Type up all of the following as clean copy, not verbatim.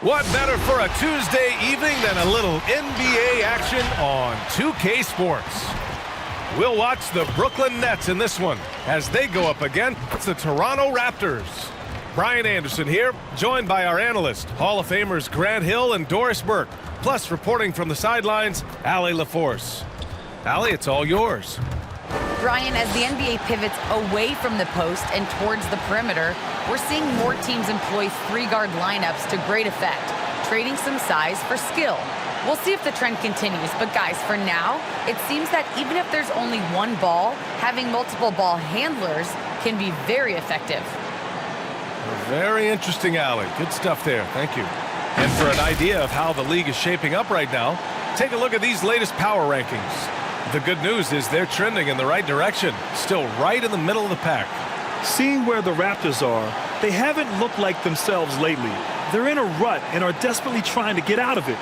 What better for a Tuesday evening than a little NBA action on 2K Sports? We'll watch the Brooklyn Nets in this one as they go up against the Toronto Raptors. Brian Anderson here, joined by our analysts, Hall of Famers Grant Hill and Doris Burke, plus reporting from the sidelines, Allie LaForce. Allie, it's all yours. Brian, as the NBA pivots away from the post and towards the perimeter, we're seeing more teams employ three-guard lineups to great effect, trading some size for skill. We'll see if the trend continues, but guys, for now, it seems that even if there's only one ball, having multiple ball handlers can be very effective. Very interesting, Allie. Good stuff there. Thank you. And for an idea of how the league is shaping up right now, take a look at these latest power rankings. The good news is they're trending in the right direction, still right in the middle of the pack. Seeing where the Raptors are, they haven't looked like themselves lately. They're in a rut and are desperately trying to get out of it,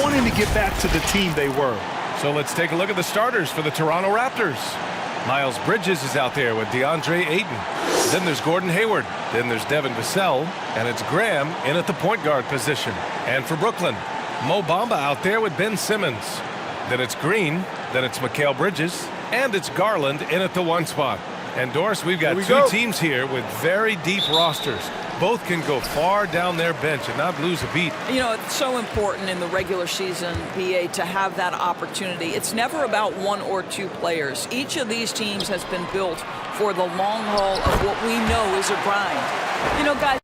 wanting to get back to the team they were. So let's take a look at the starters for the Toronto Raptors. Miles Bridges is out there with Deandre Ayton. Then there's Gordon Hayward. Then there's Devin Vassell. And it's Graham in at the point guard position. And for Brooklyn, Mo Bamba out there with Ben Simmons. Then it's Green. Then it's Mikal Bridges. And it's Garland in at the one spot. And Doris, we've got two teams here with very deep rosters. Both can go far down their bench and not lose a beat. You know, it's so important in the regular season, BA, to have that opportunity. It's never about one or two players. Each of these teams has been built for the long haul of what we know is a grind. You know, guys,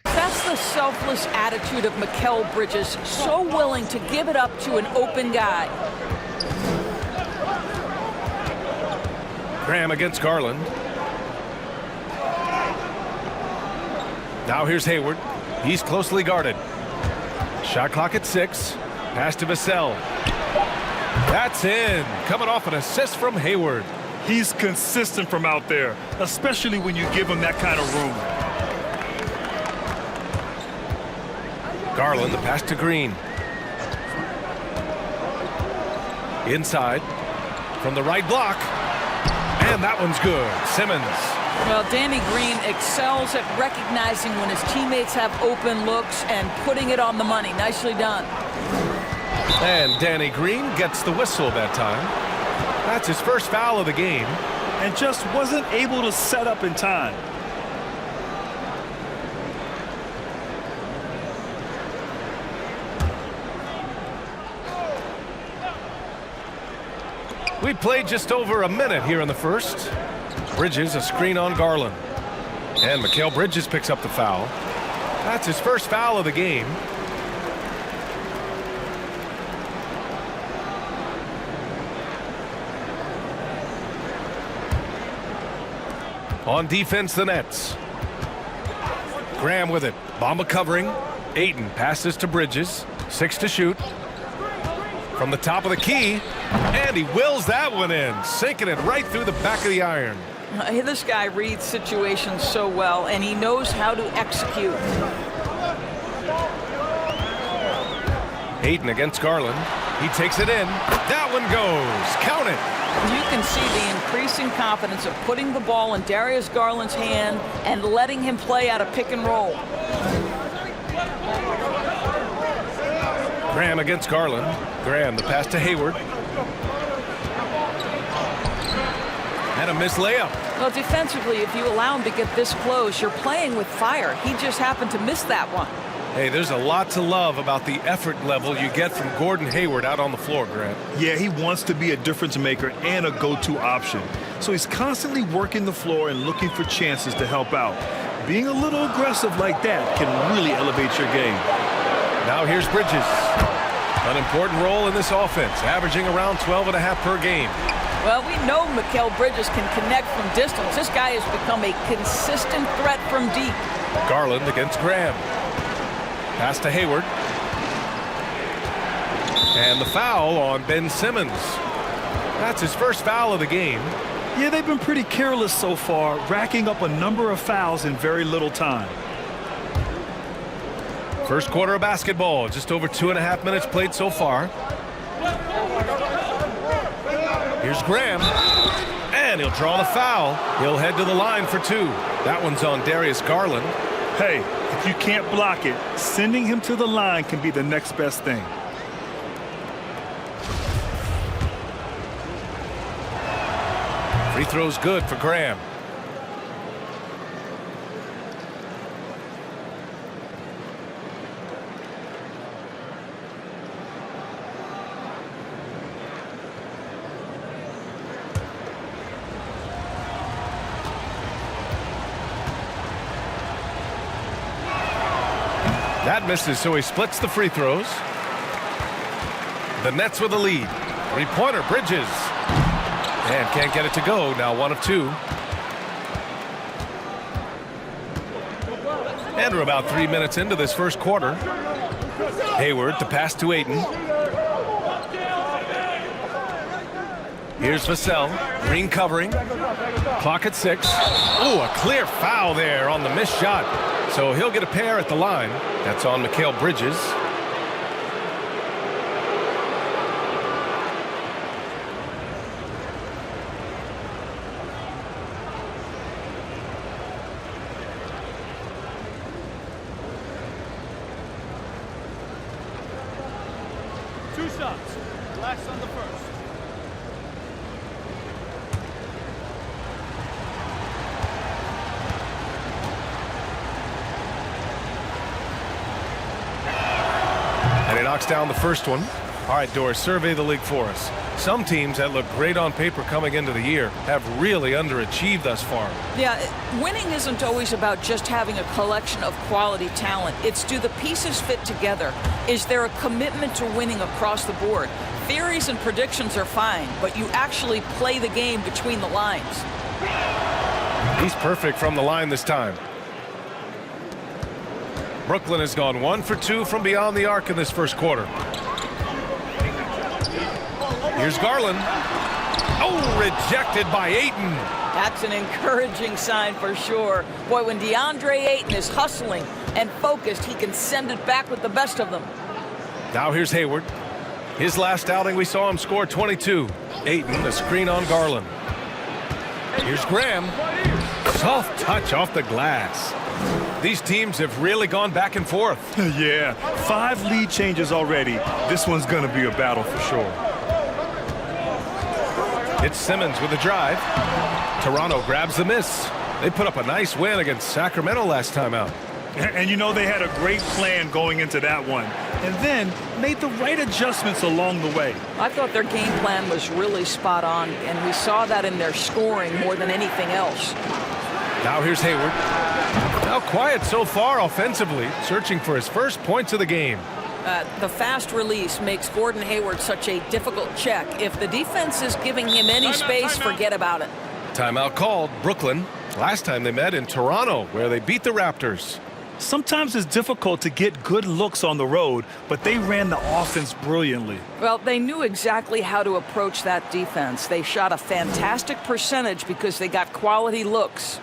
that's the selfless attitude of Mikal Bridges, so willing to give it up to an open guy. Graham against Garland. Now here's Hayward. He's closely guarded. Shot clock at 6. Pass to Vassell. That's in. Coming off an assist from Hayward. He's consistent from out there, especially when you give him that kind of room. Garland, the pass to Green. Inside. From the right block. And that one's good. Simmons. Well, Danny Green excels at recognizing when his teammates have open looks and putting it on the money. Nicely done. And Danny Green gets the whistle that time. That's his first foul of the game. And just wasn't able to set up in time. We played just over a minute here in the first. Bridges, a screen on Garland. And Mikal Bridges picks up the foul. That's his first foul of the game. On defense, the Nets. Graham with it. Bamba covering. Ayton passes to Bridges. 6 to shoot. From the top of the key. And he wills that one in, sinking it right through the back of the iron. This guy reads situations so well, and he knows how to execute. Ayton against Garland. He takes it in. That one goes. Count it. You can see the increasing confidence of putting the ball in Darius Garland's hand and letting him play out of pick and roll. Graham against Garland. Graham, the pass to Hayward. And a missed layup. Well, defensively, if you allow him to get this close, you're playing with fire. He just happened to miss that one. Hey, there's a lot to love about the effort level you get from Gordon Hayward out on the floor, Grant. Yeah, he wants to be a difference maker and a go-to option. So he's constantly working the floor and looking for chances to help out. Being a little aggressive like that can really elevate your game. Now here's Bridges. An important role in this offense, averaging around 12.5 per game. Well, we know Mikal Bridges can connect from distance. This guy has become a consistent threat from deep. Garland against Graham. Pass to Hayward. And the foul on Ben Simmons. That's his first foul of the game. Yeah, they've been pretty careless so far, racking up a number of fouls in very little time. First quarter of basketball, just over 2.5 minutes played so far. Here's Graham. And he'll draw the foul. He'll head to the line for 2. That one's on Darius Garland. Hey, if you can't block it, sending him to the line can be the next best thing. Free throw's good for Graham. That misses, so he splits the free throws. The Nets with a lead. Three-pointer, Bridges. And can't get it to go. Now 1 of 2. And we're about 3 minutes into this first quarter. Hayward to pass to Ayton. Here's Vassell. Green covering. Clock at 6. Oh, a clear foul there on the missed shot. So he'll get a pair at the line. That's on Mikal Bridges. Two shots. Relax on the first. And he knocks down the first one. All right, Doris, survey the league for us. Some teams that look great on paper coming into the year have really underachieved thus far. Yeah, winning isn't always about just having a collection of quality talent. It's, do the pieces fit together? Is there a commitment to winning across the board? Theories and predictions are fine, but you actually play the game between the lines. He's perfect from the line this time. Brooklyn has gone 1 for 2 from beyond the arc in this first quarter. Here's Garland. Oh, rejected by Ayton. That's an encouraging sign for sure. Boy, when Deandre Ayton is hustling and focused, he can send it back with the best of them. Now here's Hayward. His last outing, we saw him score 22. Ayton, the screen on Garland. Here's Graham. Soft touch off the glass. These teams have really gone back and forth. Yeah, 5 lead changes already. This one's going to be a battle for sure. It's Simmons with a drive. Toronto grabs the miss. They put up a nice win against Sacramento last time out. And you know they had a great plan going into that one. And then made the right adjustments along the way. I thought their game plan was really spot on, and we saw that in their scoring more than anything else. Now here's Hayward. Now quiet so far offensively, searching for his first points of the game. The fast release makes Gordon Hayward such a difficult check. If the defense is giving him any space, forget about it. Timeout called. Brooklyn. Last time they met in Toronto, where they beat the Raptors. Sometimes it's difficult to get good looks on the road, but they ran the offense brilliantly. Well, they knew exactly how to approach that defense. They shot a fantastic percentage because they got quality looks.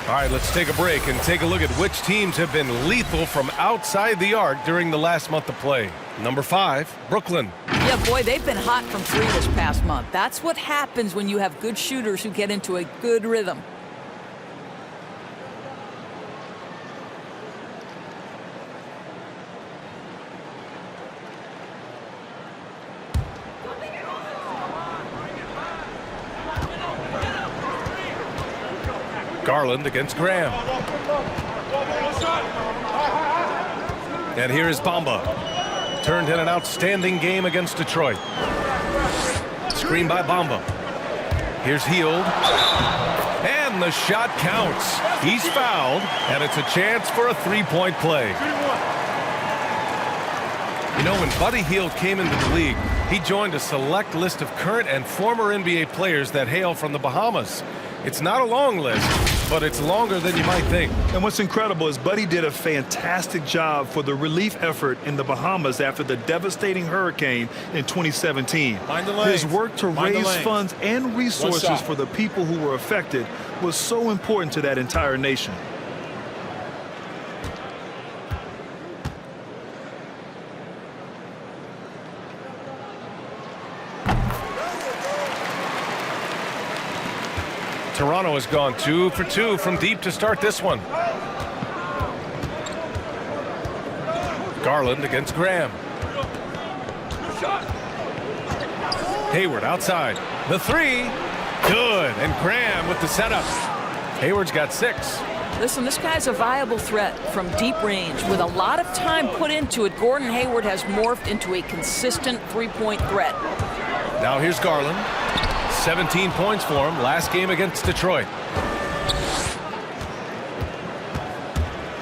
All right, let's take a break and take a look at which teams have been lethal from outside the arc during the last month of play. Number 5, Brooklyn. Yeah, boy, they've been hot from 3 this past month. That's what happens when you have good shooters who get into a good rhythm. Garland against Graham. And here is Bamba. Turned in an outstanding game against Detroit. Screen by Bamba. Here's Hield. And the shot counts. He's fouled, and it's a chance for a three-point play. You know, when Buddy Hield came into the league, he joined a select list of current and former NBA players that hail from the Bahamas. It's not a long list, but it's longer than you might think. And what's incredible is Buddy did a fantastic job for the relief effort in the Bahamas after the devastating hurricane in 2017. His work to raise funds and resources for the people who were affected was so important to that entire nation. Toronto has gone 2 for 2 from deep to start this one. Garland against Graham. Hayward outside. The three. Good. And Graham with the setup. Hayward's got 6. Listen, this guy's a viable threat from deep range. With a lot of time put into it, Gordon Hayward has morphed into a consistent three-point threat. Now here's Garland. 17 points for him last game against Detroit.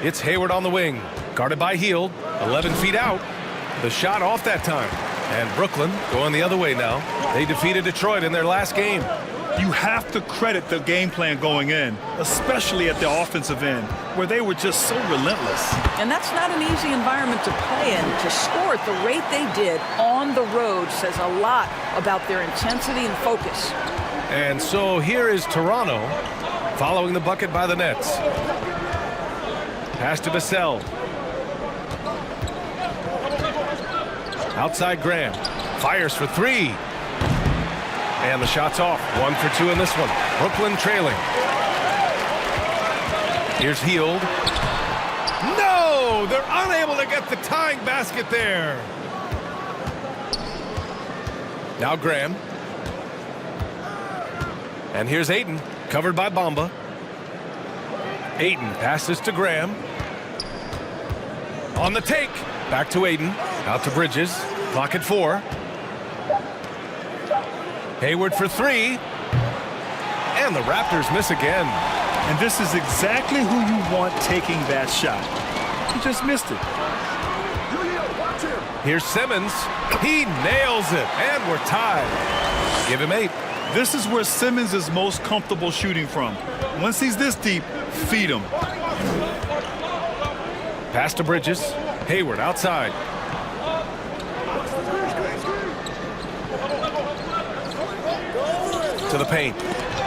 It's Hayward on the wing, guarded by Hield, 11 feet out. The shot off that time. And Brooklyn going the other way now. They defeated Detroit in their last game. You have to credit the game plan going in, especially at the offensive end, where they were just so relentless. And that's not an easy environment to play in. To score at the rate they did on the road says a lot about their intensity and focus. And so here is Toronto following the bucket by the Nets. Pass to Vassell. Outside Graham. Fires for 3. And the shot's off. 1 for 2 in this one. Brooklyn trailing. Here's Hield. No! They're unable to get the tying basket there. Now Graham. And here's Ayton, covered by Bamba. Ayton passes to Graham. On the take. Back to Ayton. Out to Bridges. Clock at 4. Hayward for 3. And the Raptors miss again. And this is exactly who you want taking that shot. He just missed it. Here's Simmons. He nails it. And we're tied. Give him 8. This is where Simmons is most comfortable shooting from. Once he's this deep, feed him. Pass to Bridges. Hayward outside. To the paint.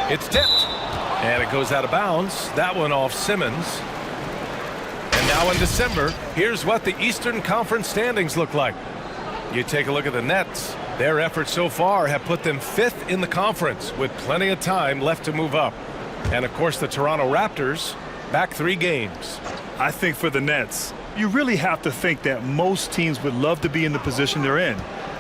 It's tipped. And it goes out of bounds. That one off Simmons. And now in December, here's what the Eastern Conference standings look like. You take a look at the Nets. Their efforts so far have put them 5th in the conference with plenty of time left to move up. And of course the Toronto Raptors back 3 games. I think for the Nets, you really have to think that most teams would love to be in the position they're in.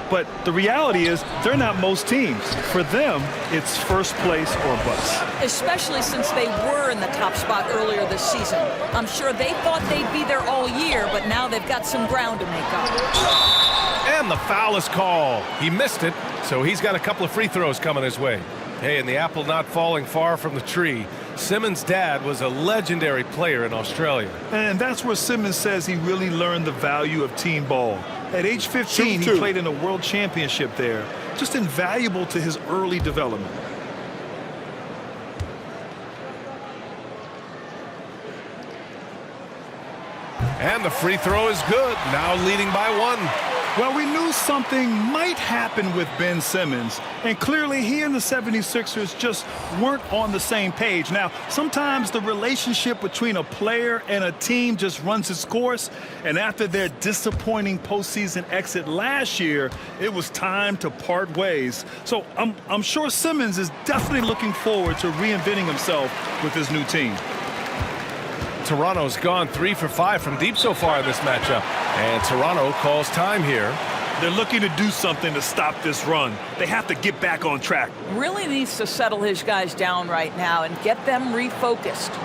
But the reality is they're not most teams. For them, it's first place or bust. Especially since they were in the top spot earlier this season. I'm sure they thought they'd be there all year, but now they've got some ground to make up. And the foul is called. He missed it, so he's got a couple of free throws coming his way. Hey, and the apple not falling far from the tree. Simmons' dad was a legendary player in Australia. And that's where Simmons says he really learned the value of team ball. At age 15, he played in a world championship there. Just invaluable to his early development. And the free throw is good. Now leading by 1. Well, we knew something might happen with Ben Simmons, and clearly he and the 76ers just weren't on the same page. Now, sometimes the relationship between a player and a team just runs its course, and after their disappointing postseason exit last year, it was time to part ways. So I'm sure Simmons is definitely looking forward to reinventing himself with his new team. Toronto's gone 3 for 5 from deep so far in this matchup. And Toronto calls time here. They're looking to do something to stop this run. They have to get back on track. Really needs to settle his guys down right now and get them refocused.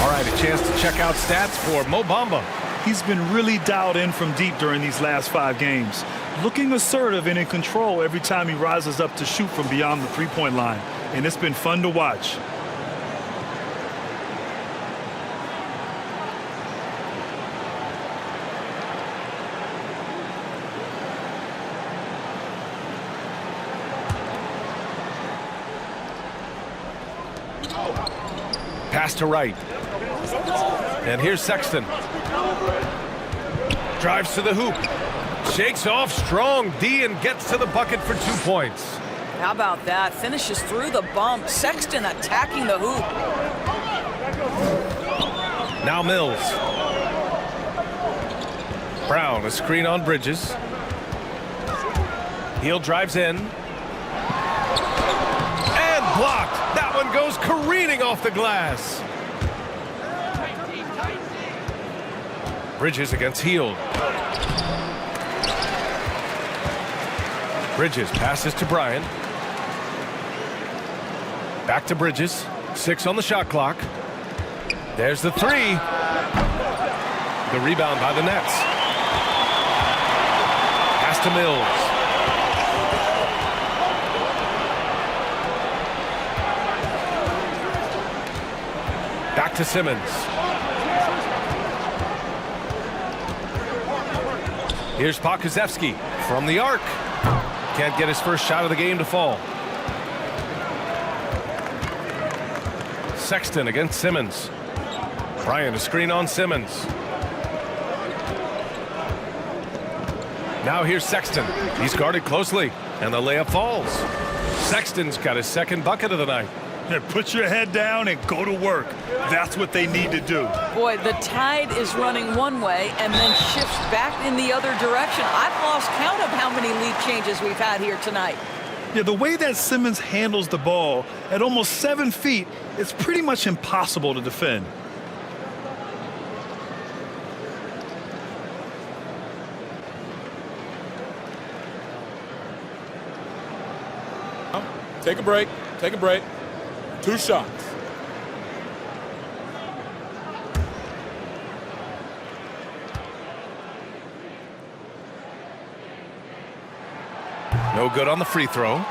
All right, a chance to check out stats for Mo Bamba. He's been really dialed in from deep during these last 5 games, looking assertive and in control every time he rises up to shoot from beyond the three-point line, and it's been fun to watch. Pass to Wright. And here's Sexton. Drives to the hoop. Shakes off strong D and gets to the bucket for 2 points. How about that? Finishes through the bump. Sexton attacking the hoop. Now Mills. Brown, a screen on Bridges. Heel drives in. And blocked. That one goes careening off the glass. Bridges against Hield. Bridges passes to Bryant. Back to Bridges. 6 on the shot clock. There's the 3. The rebound by the Nets. Pass to Mills. Back to Simmons. Here's Pokusevski from the arc. Can't get his first shot of the game to fall. Sexton against Simmons. Bryant a screen on Simmons. Now here's Sexton. He's guarded closely, and the layup falls. Sexton's got his second bucket of the night. Put your head down and go to work. That's what they need to do. Boy, the tide is running one way and then shifts back in the other direction. I've lost count of how many lead changes we've had here tonight. Yeah, the way that Simmons handles the ball at almost 7 feet, it's pretty much impossible to defend. Take a break. Take a break. 2 shots. No good on the free throw.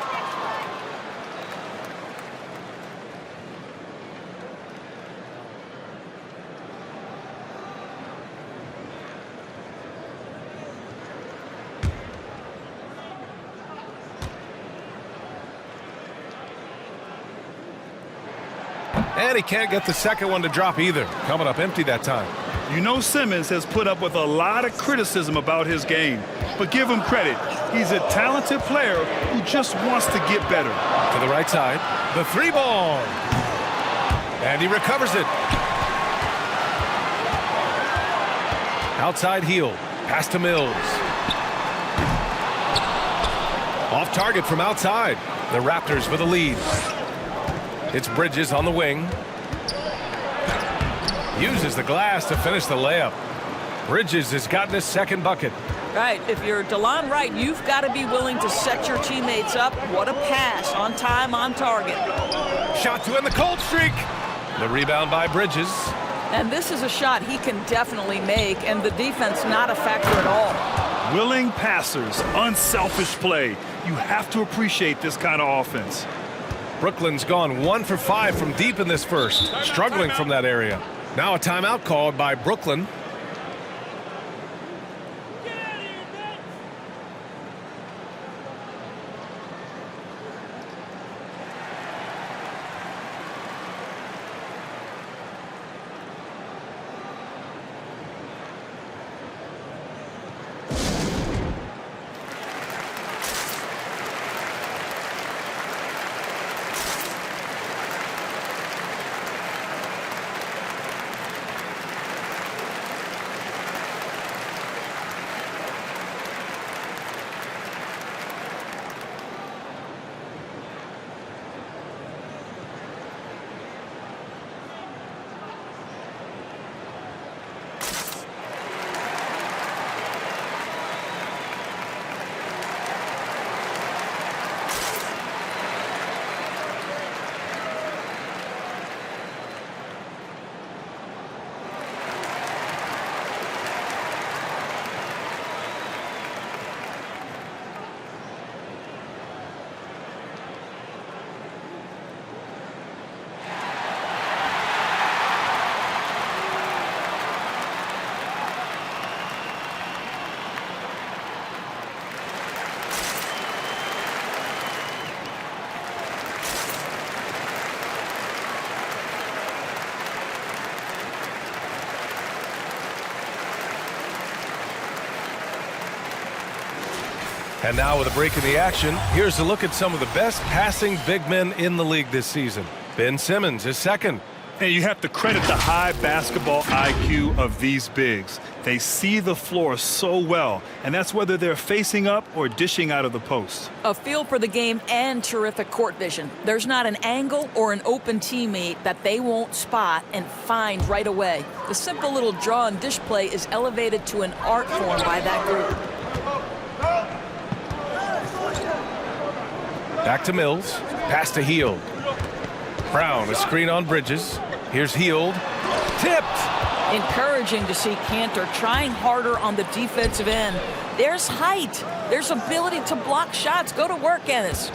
And he can't get the second one to drop either. Coming up empty that time. You know Simmons has put up with a lot of criticism about his game, but give him credit. He's a talented player who just wants to get better. To the right side, the three ball. And he recovers it. Outside heel, pass to Mills. Off target from outside. The Raptors with a lead. It's Bridges on the wing. Uses the glass to finish the layup. Bridges has gotten his second bucket. Right, if you're DeLon Wright, you've got to be willing to set your teammates up. What a pass, on time, on target. Shot to end the cold streak. The rebound by Bridges. And this is a shot he can definitely make, and the defense not a factor at all. Willing passers, unselfish play. You have to appreciate this kind of offense. Brooklyn's gone 1 for 5 from deep in this first, struggling from that area. Now a timeout called by Brooklyn. And now with a break in the action, here's a look at some of the best passing big men in the league this season. Ben Simmons is second. And you have to credit the high basketball IQ of these bigs. They see the floor so well, and that's whether they're facing up or dishing out of the post. A feel for the game and terrific court vision. There's not an angle or an open teammate that they won't spot and find right away. The simple little draw and dish play is elevated to an art form by that group. Back to Mills. Pass to Hield. Brown, a screen on Bridges. Here's Hield. Tipped. Encouraging to see Cantor trying harder on the defensive end. There's height. There's ability to block shots. Go to work, Ennis.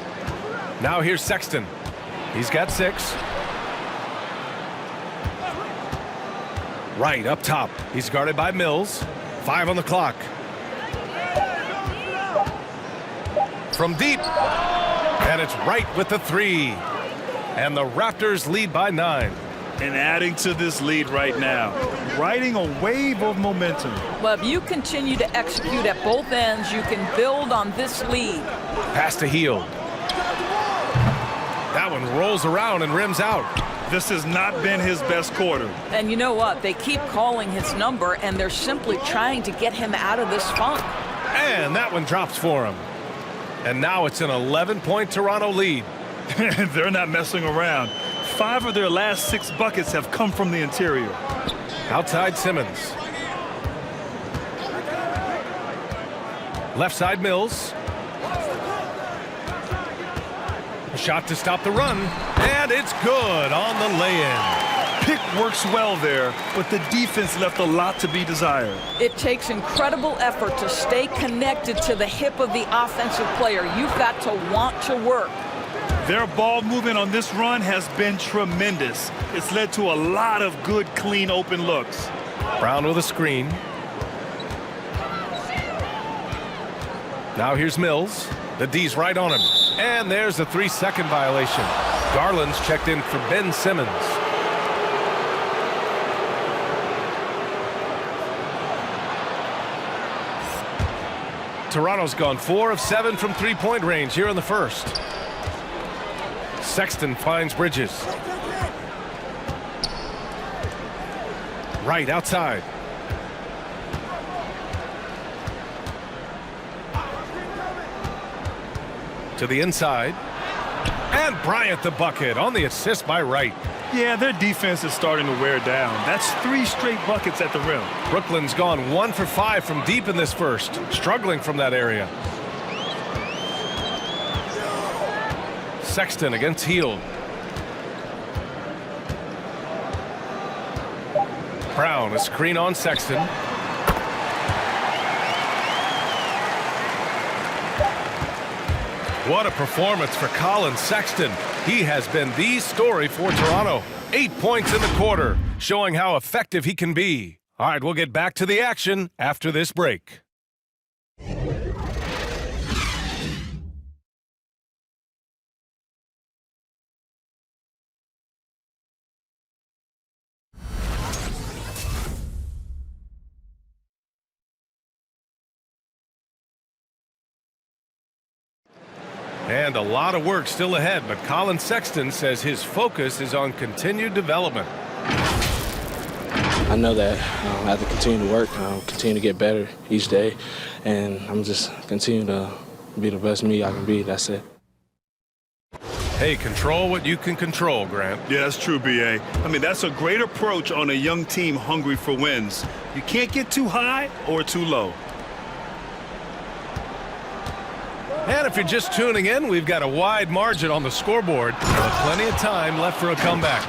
Now here's Sexton. He's got 6. Right up top. He's guarded by Mills. 5 on the clock. From deep. And it's right with the 3. And the Raptors lead by 9. And adding to this lead right now, riding a wave of momentum. Well, if you continue to execute at both ends, you can build on this lead. Pass to Hield. That one rolls around and rims out. This has not been his best quarter. And you know what? They keep calling his number, and they're simply trying to get him out of this funk. And that one drops for him. And now it's an 11-point Toronto lead. They're not messing around. 5 of their last 6 buckets have come from the interior. Outside Simmons. Left side Mills. A shot to stop the run. And it's good on the lay-in. Pick works well there, but the defense left a lot to be desired. It takes incredible effort to stay connected to the hip of the offensive player. You've got to want to work. Their ball movement on this run has been tremendous. It's led to a lot of good, clean, open looks. Brown with a screen. Now here's Mills. The D's right on him. And there's a 3-second violation. Garland's checked in for Ben Simmons. Toronto's gone 4 of 7 from three-point range here in the first. Sexton finds Bridges. Right outside. To the inside. And Bryant the bucket on the assist by Wright. Yeah, their defense is starting to wear down. That's 3 straight buckets at the rim. Brooklyn's gone 1 for 5 from deep in this first, struggling from that area. Sexton against Hield. Brown, a screen on Sexton. What a performance for Colin Sexton. He has been the story for Toronto. 8 points in the quarter, showing how effective he can be. All right, we'll get back to the action after this break. And a lot of work still ahead, but Colin Sexton says his focus is on continued development. I know that I have to continue to work, continue to get better each day, and I'm just continue to be the best me I can be. That's it. Hey, control what you can control, Grant. Yeah, that's true, B.A. I mean, that's a great approach on a young team hungry for wins. You can't get too high or too low. And if you're just tuning in, we've got a wide margin on the scoreboard, but plenty of time left for a comeback.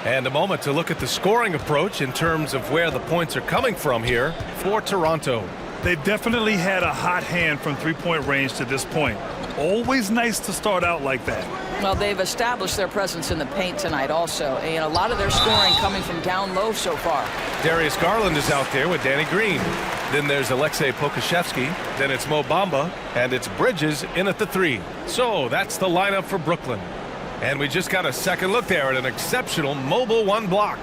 And a moment to look at the scoring approach in terms of where the points are coming from here for Toronto. They've definitely had a hot hand from three-point range to this point. Always nice to start out like that. Well, they've established their presence in the paint tonight also, and a lot of their scoring coming from down low so far. Darius Garland is out there with Danny Green. Then there's Alexei Pokusevski. Then it's Mo Bamba, and it's Bridges in at the 3. So that's the lineup for Brooklyn. And we just got a second look there at an exceptional mobile 1 block.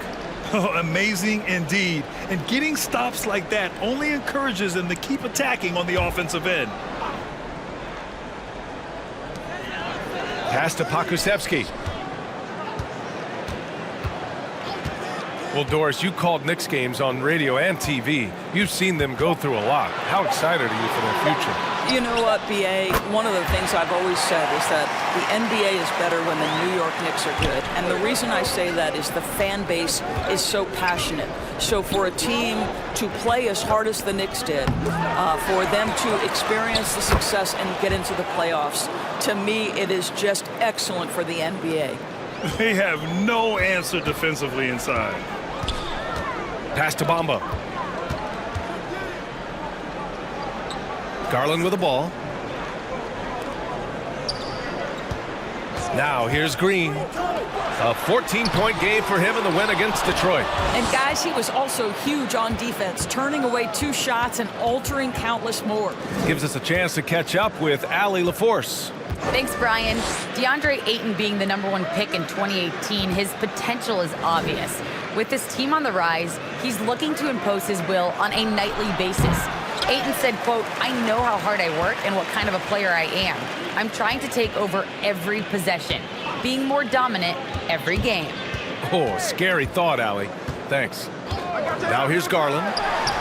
Amazing indeed. And getting stops like that only encourages them to keep attacking on the offensive end. Pass to Pokusevski. Well, Doris, you called Knicks games on radio and TV. You've seen them go through a lot. How excited are you for their future? You know what, B.A., one of the things I've always said is that the NBA is better when the New York Knicks are good. And the reason I say that is the fan base is so passionate. So for a team to play as hard as the Knicks did, for them to experience the success and get into the playoffs, to me, it is just excellent for the NBA. They have no answer defensively inside. Pass to Bamba. Garland with the ball. Now here's Green. A 14-point game for him in the win against Detroit. And guys, he was also huge on defense, turning away 2 shots and altering countless more. Gives us a chance to catch up with Allie LaForce. Thanks, Brian. Deandre Ayton being the #1 pick in 2018, his potential is obvious. With this team on the rise, he's looking to impose his will on a nightly basis. Ayton said, quote, "I know how hard I work and what kind of a player I am. I'm trying to take over every possession, being more dominant every game." Oh, scary thought, Allie. Thanks. Now here's Garland.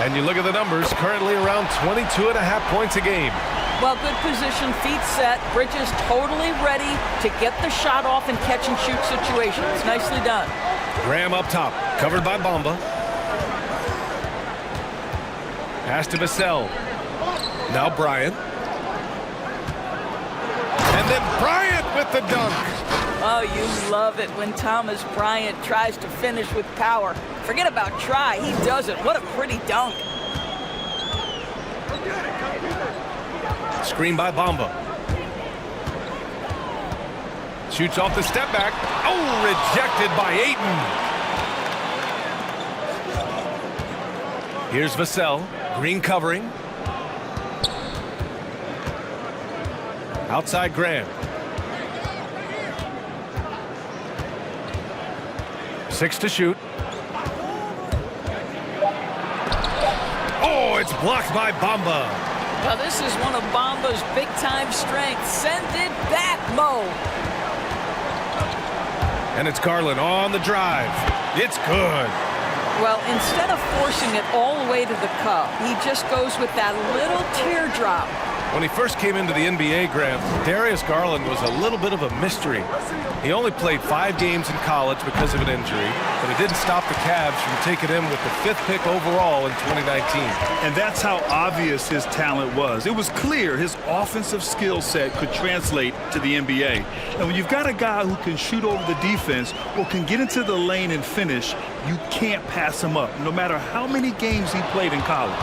And you look at the numbers, currently around 22.5 points a game. Well, good position, feet set, Bridges totally ready to get the shot off in catch-and-shoot situations. Nicely done. Graham up top, covered by Bamba. Pass to Vassell. Now Bryant. And then Bryant with the dunk. Oh, you love it when Thomas Bryant tries to finish with power. Forget about try, he does it. What a pretty dunk. Screen by Bamba. Shoots off the step back. Oh, rejected by Ayton. Here's Vassell. Green covering. Outside Graham. 6 to shoot. Oh, it's blocked by Bamba. Now this is one of Bamba's big-time strengths. Send it back, Mo. And it's Garland on the drive. It's good. Well, instead of forcing it all the way to the cup, he just goes with that little teardrop. When he first came into the NBA, Graham, Darius Garland was a little bit of a mystery. He only played 5 games in college because of an injury, but it didn't stop the Cavs from taking him with the 5th pick overall in 2019. And that's how obvious his talent was. It was clear his offensive skill set could translate to the NBA. And when you've got a guy who can shoot over the defense or can get into the lane and finish, you can't pass him up, no matter how many games he played in college.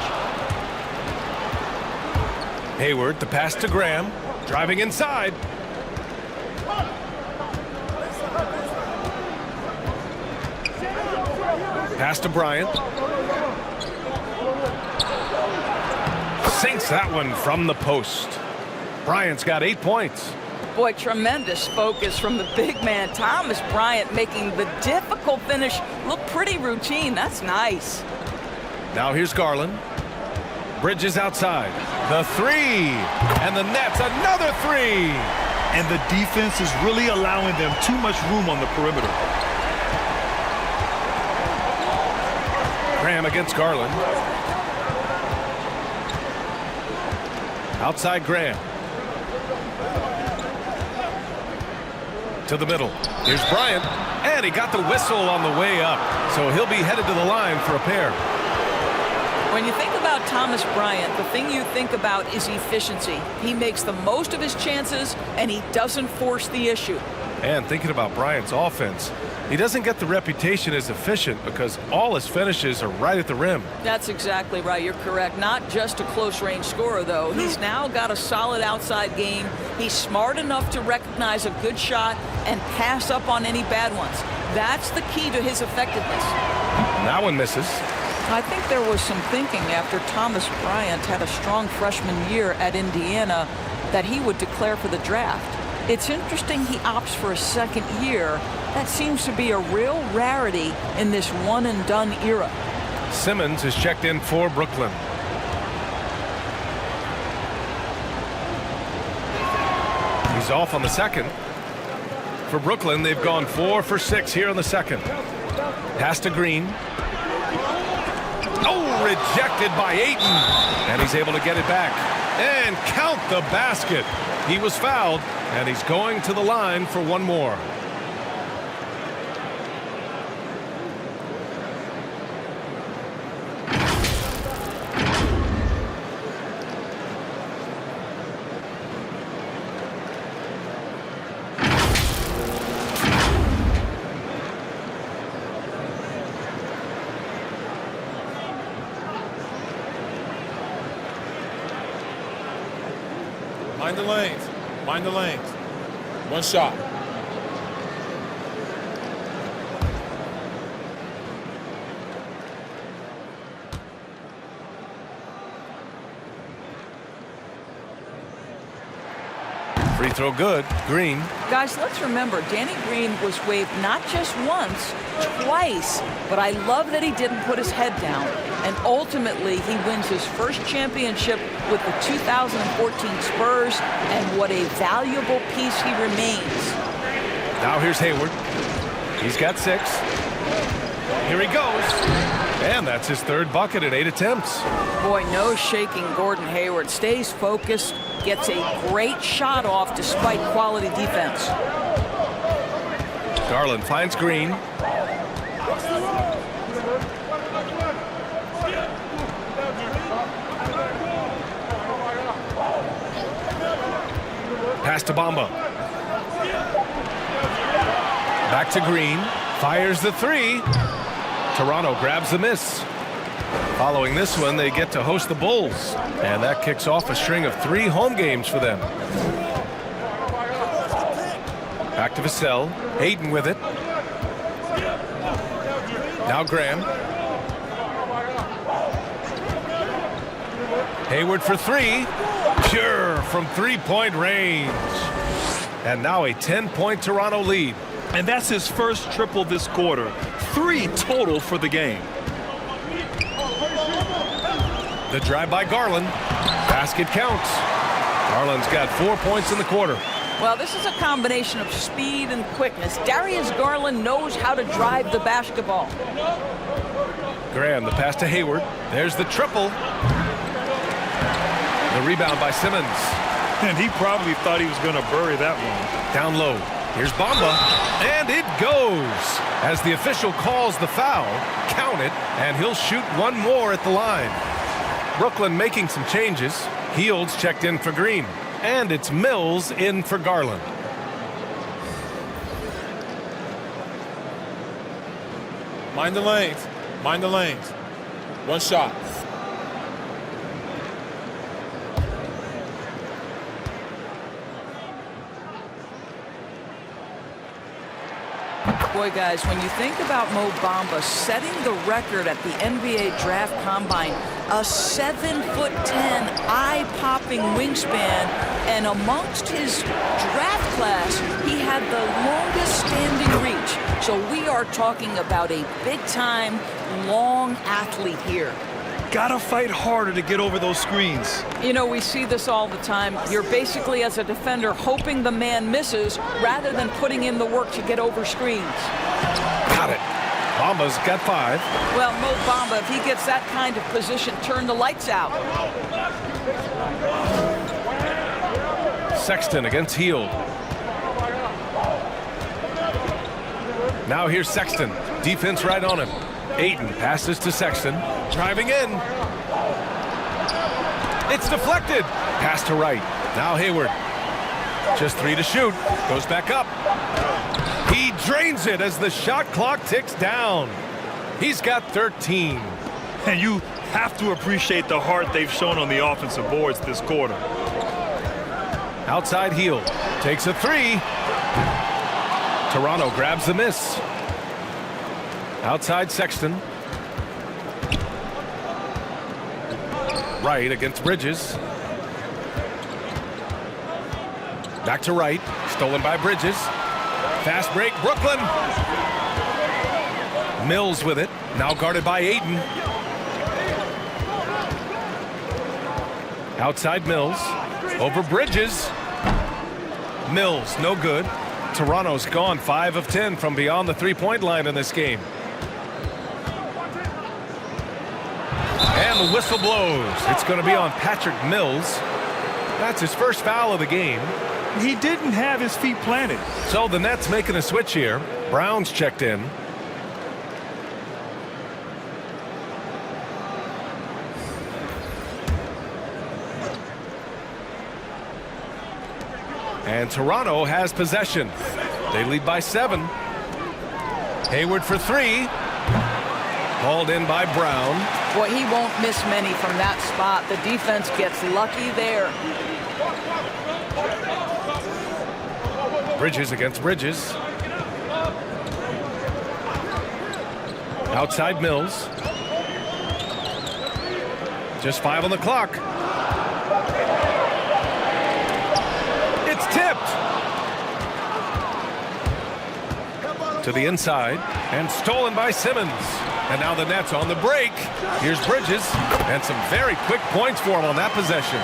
Hayward, the pass to Graham, driving inside. Pass to Bryant. Sinks that one from the post. Bryant's got 8 points. Boy, tremendous focus from the big man, Thomas Bryant, making the difficult finish look pretty routine. That's nice. Now here's Garland. Bridges outside. The 3. And the Nets, another 3. And the defense is really allowing them too much room on the perimeter. Graham against Garland. Outside Graham. To the middle. Here's Bryant. And he got the whistle on the way up. So he'll be headed to the line for a pair. When you think about Thomas Bryant, the thing you think about is efficiency. He makes the most of his chances, and he doesn't force the issue. And thinking about Bryant's offense, he doesn't get the reputation as efficient because all his finishes are right at the rim. That's exactly right. You're correct. Not just a close-range scorer, though. He's now got a solid outside game. He's smart enough to recognize a good shot and pass up on any bad ones. That's the key to his effectiveness. That one misses. I think there was some thinking after Thomas Bryant had a strong freshman year at Indiana that he would declare for the draft. It's interesting he opts for a second year. That seems to be a real rarity in this one-and-done era. Simmons is checked in for Brooklyn. He's off on the second. For Brooklyn, they've gone 4 for 6 here in the second. Pass to Green. Oh, rejected by Ayton. And he's able to get it back. And count the basket. He was fouled, and he's going to the line for one more. Mind the lanes. Mind the lanes. One shot. Free throw good. Green. Guys, let's remember, Danny Green was waived not just once, twice. But I love that he didn't put his head down. And ultimately, he wins his first championship with the 2014 Spurs. And what a valuable piece he remains. Now here's Hayward. He's got 6. Here he goes. And that's his 3rd bucket in 8 attempts. Boy, no shaking Gordon Hayward. Stays focused, gets a great shot off despite quality defense. Garland finds Green. Pass to Bamba. Back to Green. Fires the 3. Toronto grabs the miss. Following this one, they get to host the Bulls. And that kicks off a string of 3 home games for them. Back to Vassell. Ayton with it. Now Graham. Hayward for 3. Pure from 3-point range. And now a 10-point Toronto lead. And that's his first triple this quarter. 3 total for the game. The drive by Garland. Basket counts. Garland's got 4 points in the quarter. Well, this is a combination of speed and quickness. Darius Garland knows how to drive the basketball. Graham, the pass to Hayward. There's the triple. The rebound by Simmons. And he probably thought he was going to bury that one. Down low. Here's Bamba. And it goes. As the official calls the foul, count it, and he'll shoot one more at the line. Brooklyn making some changes. Heald's checked in for Green. And it's Mills in for Garland. Mind the lanes. Mind the lanes. One shot. Boy, guys, when you think about Mo Bamba setting the record at the NBA Draft Combine, a 7'10", eye-popping wingspan, and amongst his draft class, he had the longest standing reach. So we are talking about a big-time, long athlete here. Gotta fight harder to get over those screens. You know, we see this all the time. You're basically, as a defender, hoping the man misses rather than putting in the work to get over screens. Got it. Bamba's got 5. Well, Mo Bamba, if he gets that kind of position, turn the lights out. Sexton against Hield. Now here's Sexton. Defense right on him. Ayton passes to Sexton. Driving in. It's deflected. Pass to right. Now Hayward. Just 3 to shoot. Goes back up. He drains it as the shot clock ticks down. He's got 13. And you have to appreciate the heart they've shown on the offensive boards this quarter. Outside Hield. Takes a 3. Toronto grabs the miss. Outside Sexton. Right against Bridges. Back to right. Stolen by Bridges. Fast break, Brooklyn. Mills with it. Now guarded by Ayton. Outside Mills. Over Bridges. Mills, no good. Toronto's gone 5 of 10 from beyond the three-point line in this game. And the whistle blows. It's going to be on Patrick Mills. That's his first foul of the game. He didn't have his feet planted. So the Nets making a switch here. Brown's checked in. And Toronto has possession. They lead by 7. Hayward for 3. Hauled in by Brown. Boy, he won't miss many from that spot. The defense gets lucky there. Bridges against Bridges. Outside Mills. Just 5 on the clock. It's tipped. To the inside and stolen by Simmons. And now the Nets on the break. Here's Bridges and some very quick points for him on that possession.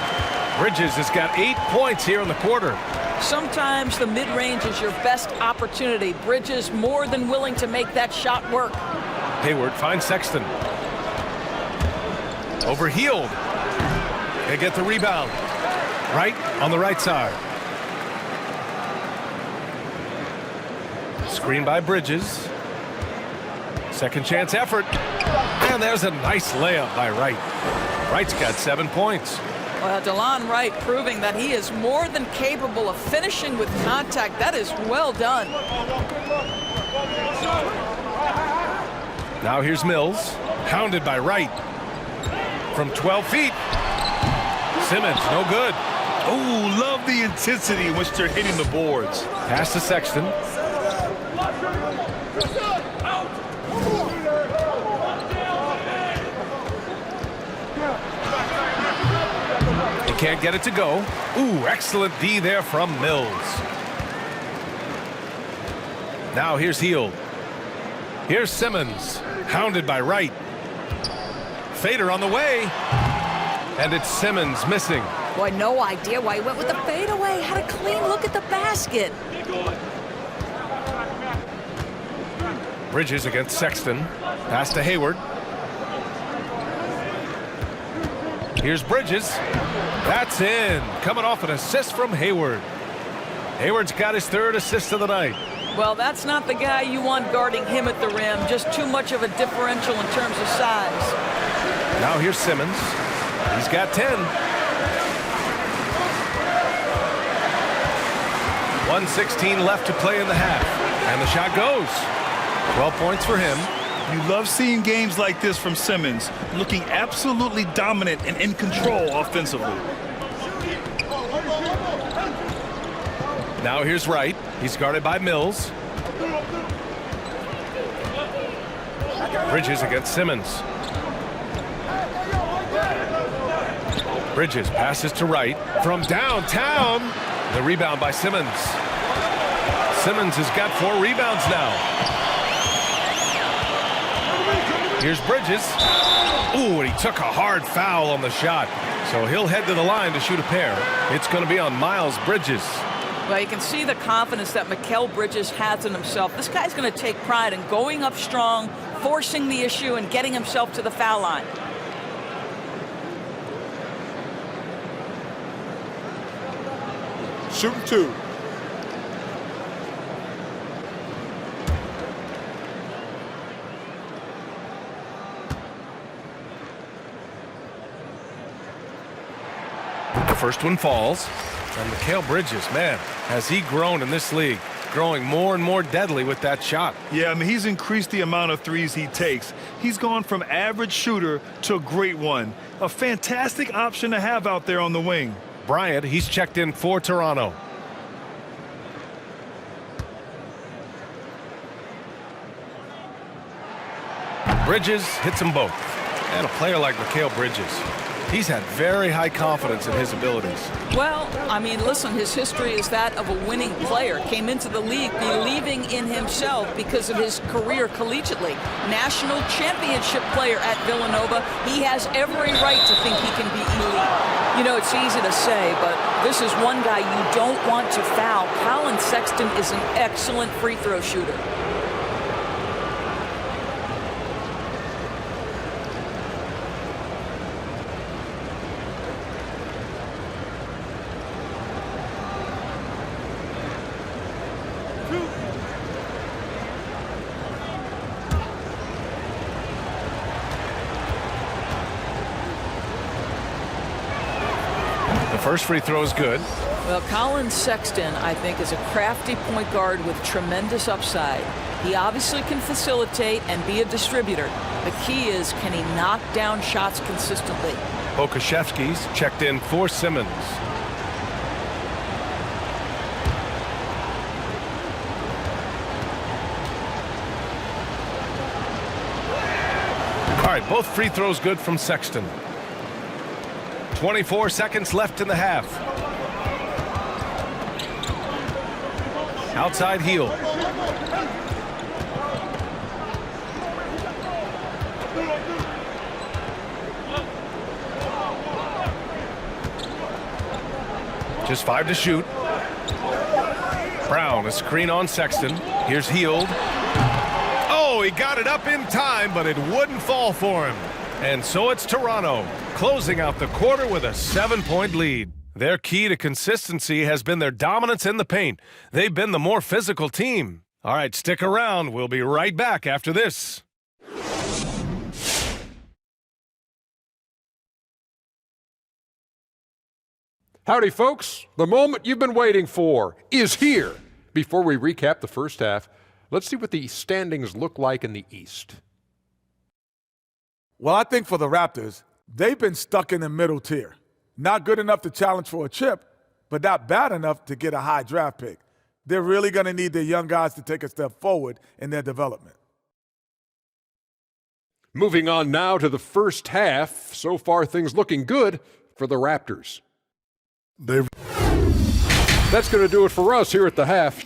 Bridges has got 8 points here in the quarter. Sometimes the mid-range is your best opportunity. Bridges more than willing to make that shot work. Hayward finds Sexton. Over Hield. They get the rebound. Right on the right side. Screen by Bridges. Second chance effort. And there's a nice layup by Wright. Wright's got 7 points. Well, DeLon Wright proving that he is more than capable of finishing with contact. That is well done. Now here's Mills. Pounded by Wright. From 12 feet. Simmons, no good. Oh, love the intensity in which they're hitting the boards. Pass to Sexton. He can't get it to go. Ooh, excellent D there from Mills. Now here's Hield. Here's Simmons. Hounded by Wright. Fader on the way. And it's Simmons missing. Boy, no idea why he went with the fadeaway. Had a clean look at the basket. Bridges against Sexton. Pass to Hayward. Here's Bridges. That's in. Coming off an assist from Hayward. Hayward's got his 3rd assist of the night. Well, that's not the guy you want guarding him at the rim. Just too much of a differential in terms of size. Now here's Simmons. He's got 10. 1:16 left to play in the half. And the shot goes. 12 points for him. You love seeing games like this from Simmons, looking absolutely dominant and in control offensively. Now here's Wright. He's guarded by Mills. Bridges against Simmons. Bridges passes to Wright from downtown. The rebound by Simmons. Simmons has got 4 rebounds now. Here's Bridges. Ooh, and he took a hard foul on the shot. So he'll head to the line to shoot a pair. It's going to be on Miles Bridges. Well, you can see the confidence that Mikal Bridges has in himself. This guy's going to take pride in going up strong, forcing the issue, and getting himself to the foul line. Shooting 2. The first one falls. And Mikal Bridges, man, has he grown in this league, growing more and more deadly with that shot. Yeah, I mean, he's increased the amount of threes he takes. He's gone from average shooter to a great one. A fantastic option to have out there on the wing. Bryant, he's checked in for Toronto. Bridges hits them both. And a player like Mikal Bridges, he's had very high confidence in his abilities. Well, I mean, listen, his history is that of a winning player. Came into the league believing in himself because of his career collegiately. National championship player at Villanova. He has every right to think he can be elite. You know, it's easy to say, but this is one guy you don't want to foul. Colin Sexton is an excellent free throw shooter. First free throw is good. Well, Colin Sexton, I think, is a crafty point guard with tremendous upside. He obviously can facilitate and be a distributor. The key is, can he knock down shots consistently? Okashevsky's checked in for Simmons. All right, both free throws good from Sexton. 24 seconds left in the half. Outside heel. Just 5 to shoot. Brown, a screen on Sexton. Here's Hield. Oh, he got it up in time, but it wouldn't fall for him. And so it's Toronto, closing out the quarter with a 7-point lead. Their key to consistency has been their dominance in the paint. They've been the more physical team. All right, stick around. We'll be right back after this. Howdy, folks. The moment you've been waiting for is here. Before we recap the first half, let's see what the standings look like in the East. Well, I think for the Raptors, they've been stuck in the middle tier. Not good enough to challenge for a chip, but not bad enough to get a high draft pick. They're really going to need their young guys to take a step forward in their development. Moving on now to the first half. So far, things looking good for the Raptors. That's going to do it for us here at the half.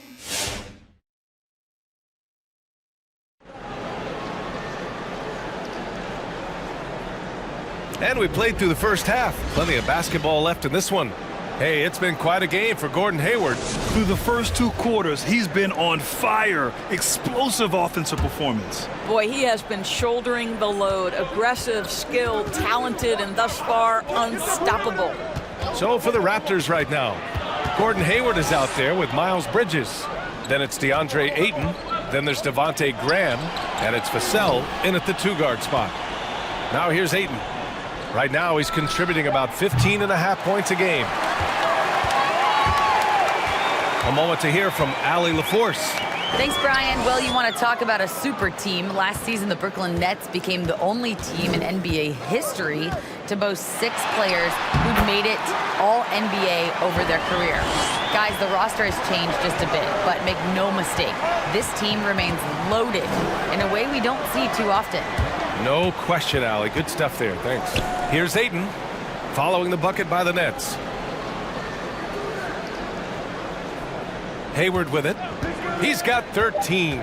And we played through the first half. Plenty of basketball left in this one. Hey, it's been quite a game for Gordon Hayward. Through the first 2 quarters, he's been on fire. Explosive offensive performance. Boy, he has been shouldering the load. Aggressive, skilled, talented, and thus far unstoppable. So for the Raptors right now, Gordon Hayward is out there with Miles Bridges. Then it's Deandre Ayton. Then there's Devontae Graham. And it's Vassell in at the 2-guard spot. Now here's Ayton. Right now he's contributing about 15.5 points a game. A moment to hear from Allie LaForce. Thanks, Brian. Well, you want to talk about a super team. Last season, the Brooklyn Nets became the only team in NBA history to boast 6 players who made it all NBA over their career. Guys, the roster has changed just a bit, but make no mistake, this team remains loaded in a way we don't see too often. No question, Allie. Good stuff there. Thanks. Here's Ayton following the bucket by the Nets. Hayward with it. He's got 13.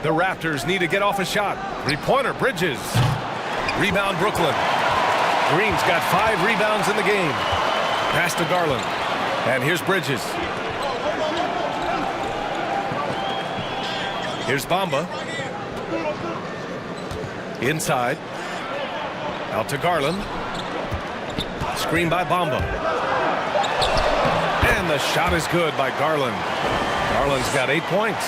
The Raptors need to get off a shot. 3-pointer, Bridges. Rebound, Brooklyn. Green's got 5 rebounds in the game. Pass to Garland. And here's Bridges. Here's Bamba. Inside. Out to Garland. Screen by Bamba. And the shot is good by Garland. Garland's got 8 points.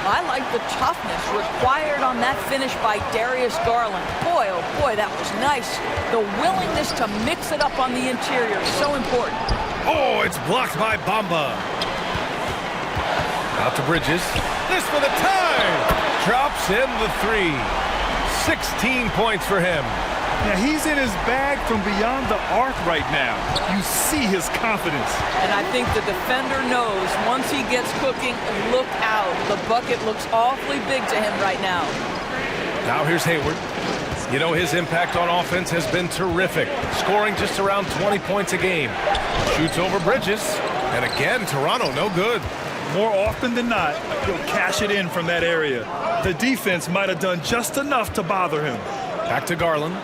I like the toughness required on that finish by Darius Garland. Boy, oh boy, that was nice. The willingness to mix it up on the interior is so important. Oh, it's blocked by Bamba. Out to Bridges. This for the tie. Drops in the 3. 16 points for him. Now, he's in his bag from beyond the arc right now. You see his confidence. And I think the defender knows once he gets cooking, look out. The bucket looks awfully big to him right now. Now here's Hayward. You know, his impact on offense has been terrific, scoring just around 20 points a game. Shoots over Bridges. And again, Toronto no good. More often than not, he'll cash it in from that area. The defense might have done just enough to bother him. Back to Garland.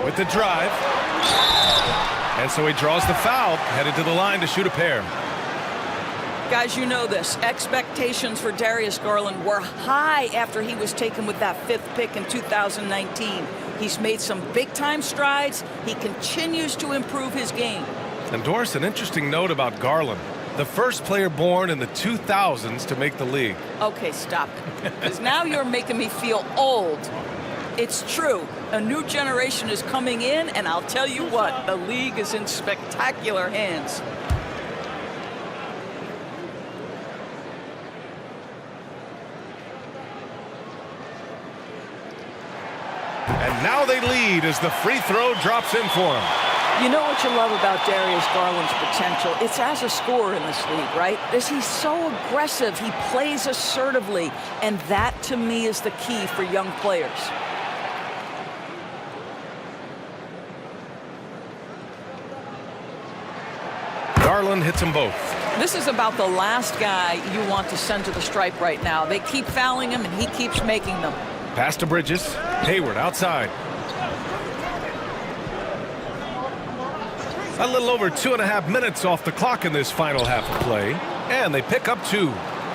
With the drive. And so he draws the foul, headed to the line to shoot a pair. Guys, you know this. Expectations for Darius Garland were high after he was taken with that 5th pick in 2019. He's made some big-time strides. He continues to improve his game. And Doris, an interesting note about Garland. The first player born in the 2000s to make the league. Okay, stop it. Because now you're making me feel old. It's true. A new generation is coming in, and I'll tell you what, the league is in spectacular hands. And now they lead as the free throw drops in for him. You know what you love about Darius Garland's potential? It's as a scorer in this league, right? He's so aggressive. He plays assertively. And that, to me, is the key for young players. Garland hits them both. This is about the last guy you want to send to the stripe right now. They keep fouling him, and he keeps making them. Pass to Bridges. Hayward outside. A little over 2.5 minutes off the clock in this final half of play. And they pick up 2.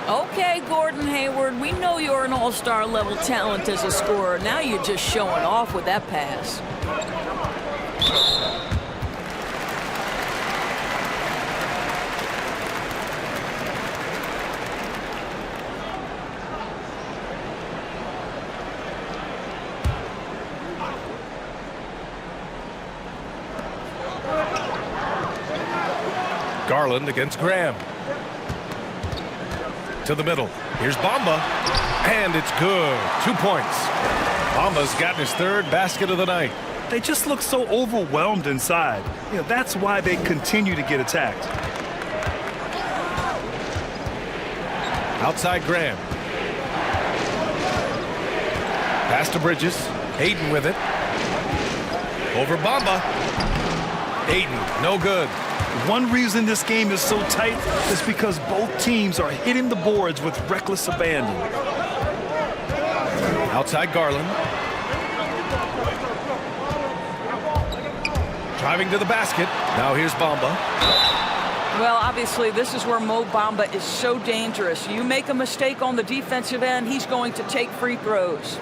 Okay, Gordon Hayward, we know you're an all-star level talent as a scorer. Now you're just showing off with that pass. Garland against Graham. To the middle. Here's Bamba. And it's good. 2 points. Bamba's gotten his 3rd basket of the night. They just look so overwhelmed inside. You know, that's why they continue to get attacked. Outside Graham. Pass to Bridges. Ayton with it. Over Bamba. Ayton, no good. One reason this game is so tight is because both teams are hitting the boards with reckless abandon. Outside Garland. Driving to the basket. Now here's Bamba. Well, obviously, this is where Mo Bamba is so dangerous. You make a mistake on the defensive end, he's going to take free throws.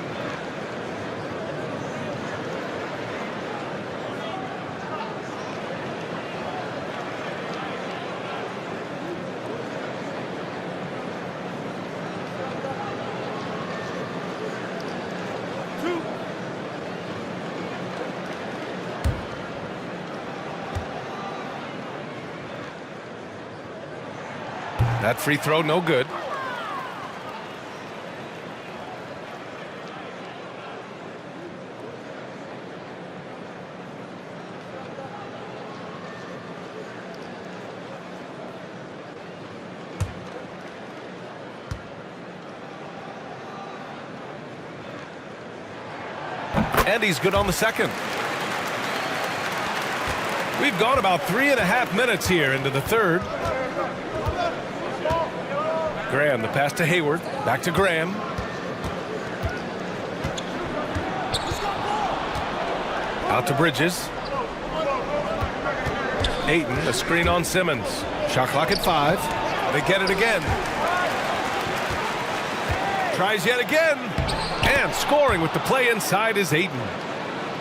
That free throw, no good. And he's good on the second. We've gone about 3.5 minutes here into the third. Graham, the pass to Hayward. Back to Graham. Out to Bridges. Ayton, a screen on Simmons. Shot clock at 5. They get it again. Tries yet again. And scoring with the play inside is Ayton.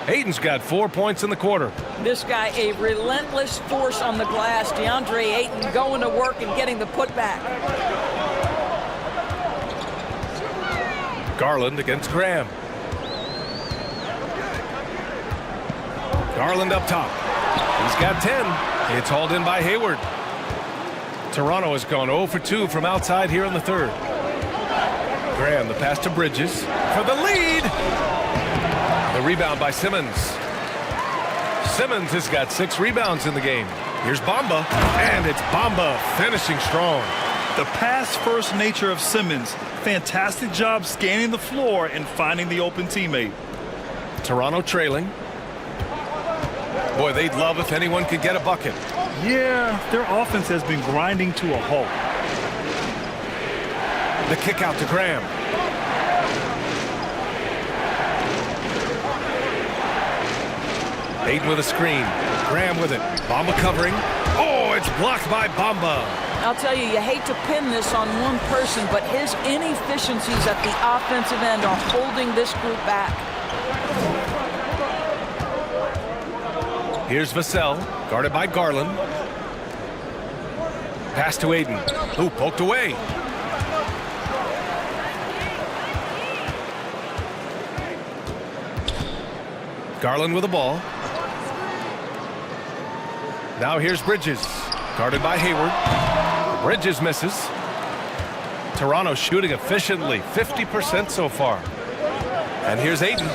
Ayton's got 4 points in the quarter. This guy, a relentless force on the glass. Deandre Ayton going to work and getting the putback. Garland against Graham. Garland up top. He's got 10. It's hauled in by Hayward. Toronto has gone 0 for 2 from outside here in the third. Graham, the pass to Bridges for the lead. The rebound by Simmons. Simmons has got 6 rebounds in the game. Here's Bamba, and it's Bamba finishing strong. The pass-first nature of Simmons. Fantastic job scanning the floor and finding the open teammate. Toronto trailing. Boy, they'd love if anyone could get a bucket. Yeah, their offense has been grinding to a halt. The kick out to Graham. Ayton with a screen. Graham with it. Bamba covering. Oh, it's blocked by Bamba. I'll tell you, you hate to pin this on one person, but his inefficiencies at the offensive end are holding this group back. Here's Vassell, guarded by Garland. Pass to Ayton. Ooh, poked away. Garland with the ball. Now here's Bridges, guarded by Hayward. Bridges misses. Toronto shooting efficiently, 50% so far. And here's Ayton.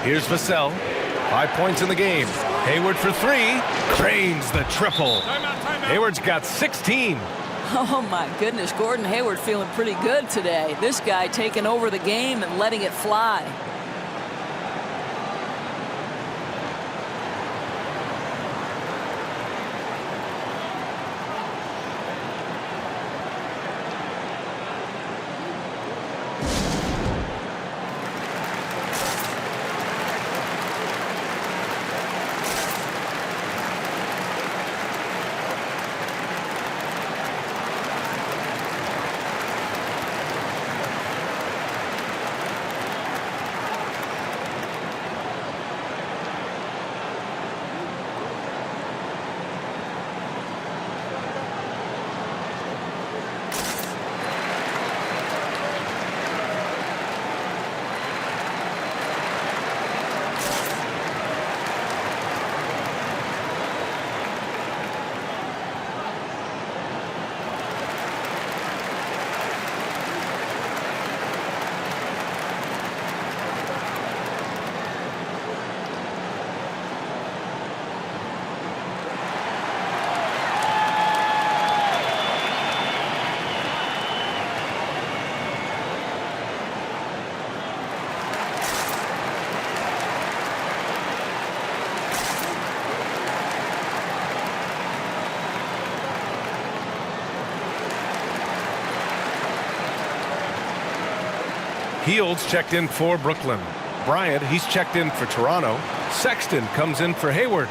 Here's Vassell, 5 points in the game. Hayward for 3, drains the triple. Hayward's got 16. Oh my goodness, Gordon Hayward feeling pretty good today. This guy taking over the game and letting it fly. Fields checked in for Brooklyn. Bryant, he's checked in for Toronto. Sexton comes in for Hayward.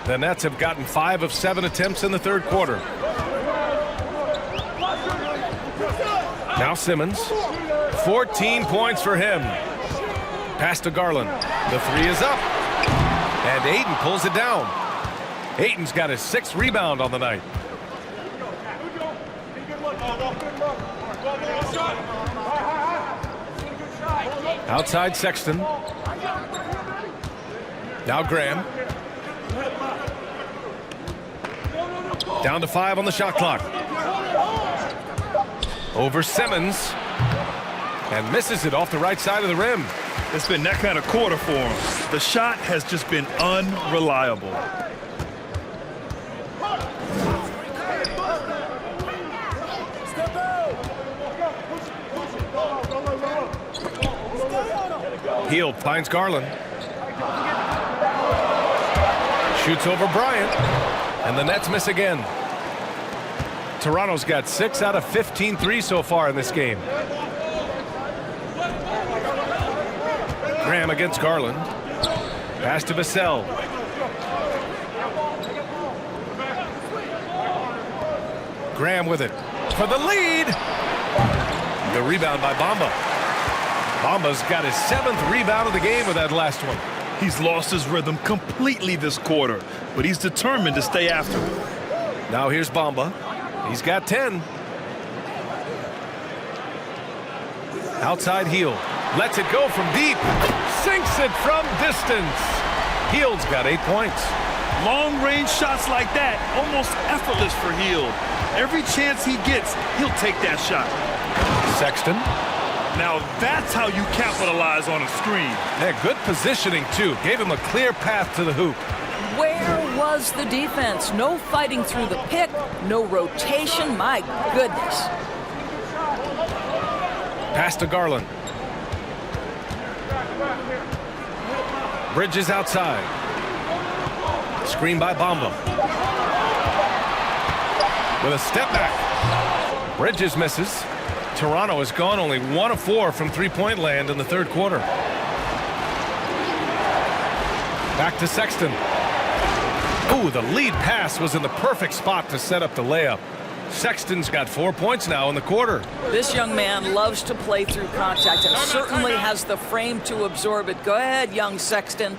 The Nets have gotten 5 of 7 attempts in the third quarter. Now Simmons. 14 points for him. Pass to Garland. The three is up. And Ayton pulls it down. Ayton's got his 6th rebound on the night. Outside Sexton. Now Graham. Down to 5 on the shot clock. Over Simmons. And misses it off the right side of the rim. It's been that kind of quarter for him. The shot has just been unreliable. Hield finds Garland. Shoots over Bryant. And the Nets miss again. Toronto's got 6 out of 15 threes so far in this game. Graham against Garland. Pass to Vassell. Graham with it for the lead. The rebound by Bamba. Bamba's got his 7th rebound of the game with that last one. He's lost his rhythm completely this quarter, but he's determined to stay after it. Now here's Bamba. He's got 10. Outside Hield. Lets it go from deep. Sinks it from distance. Hield's got 8 points. Long-range shots like that, almost effortless for Hield. Every chance he gets, he'll take that shot. Sexton. Now that's how you capitalize on a screen. Yeah, good positioning, too. Gave him a clear path to the hoop. Where was the defense? No fighting through the pick, no rotation. My goodness. Pass to Garland. Bridges outside. Screen by Bamba. With a step back. Bridges misses. Toronto has gone only 1 of 4 from three-point land in the third quarter. Back to Sexton. Ooh, the lead pass was in the perfect spot to set up the layup. Sexton's got 4 points now in the quarter. This young man loves to play through contact and certainly has the frame to absorb it. Go ahead, young Sexton.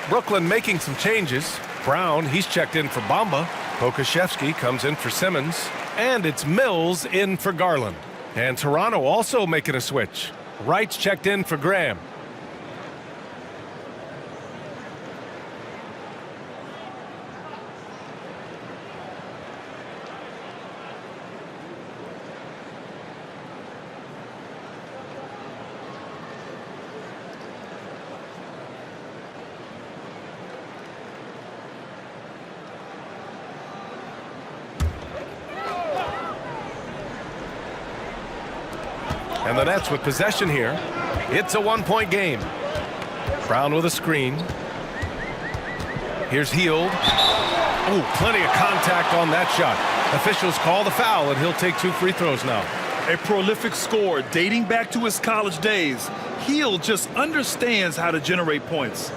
Brooklyn making some changes. Brown, he's checked in for Bamba. Pokashevsky comes in for Simmons. And it's Mills in for Garland. And Toronto also making a switch. Wright's checked in for Graham. And the Nets with possession here. It's a one-point game. Brown with a screen. Here's Hield. Oh, plenty of contact on that shot. Officials call the foul, and he'll take 2 free throws now. A prolific scorer dating back to his college days. Hield just understands how to generate points.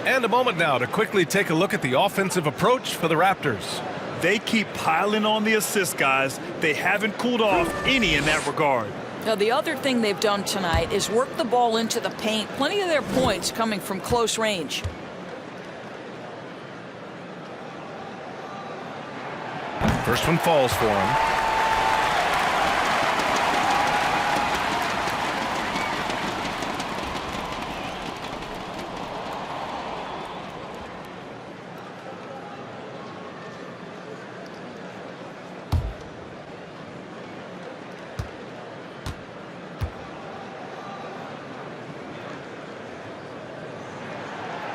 And a moment now to quickly take a look at the offensive approach for the Raptors. They keep piling on the assist, guys. They haven't cooled off any in that regard. Now, the other thing they've done tonight is work the ball into the paint. Plenty of their points coming from close range. First one falls for him.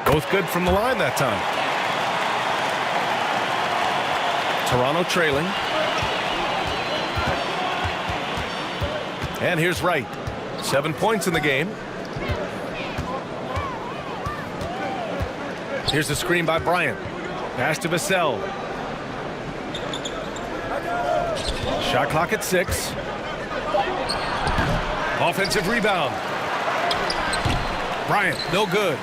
Both good from the line that time. Toronto trailing. And here's Wright. 7 points in the game. Here's the screen by Bryant. Pass to Vassell. Shot clock at 6. Offensive rebound. Bryant, no good.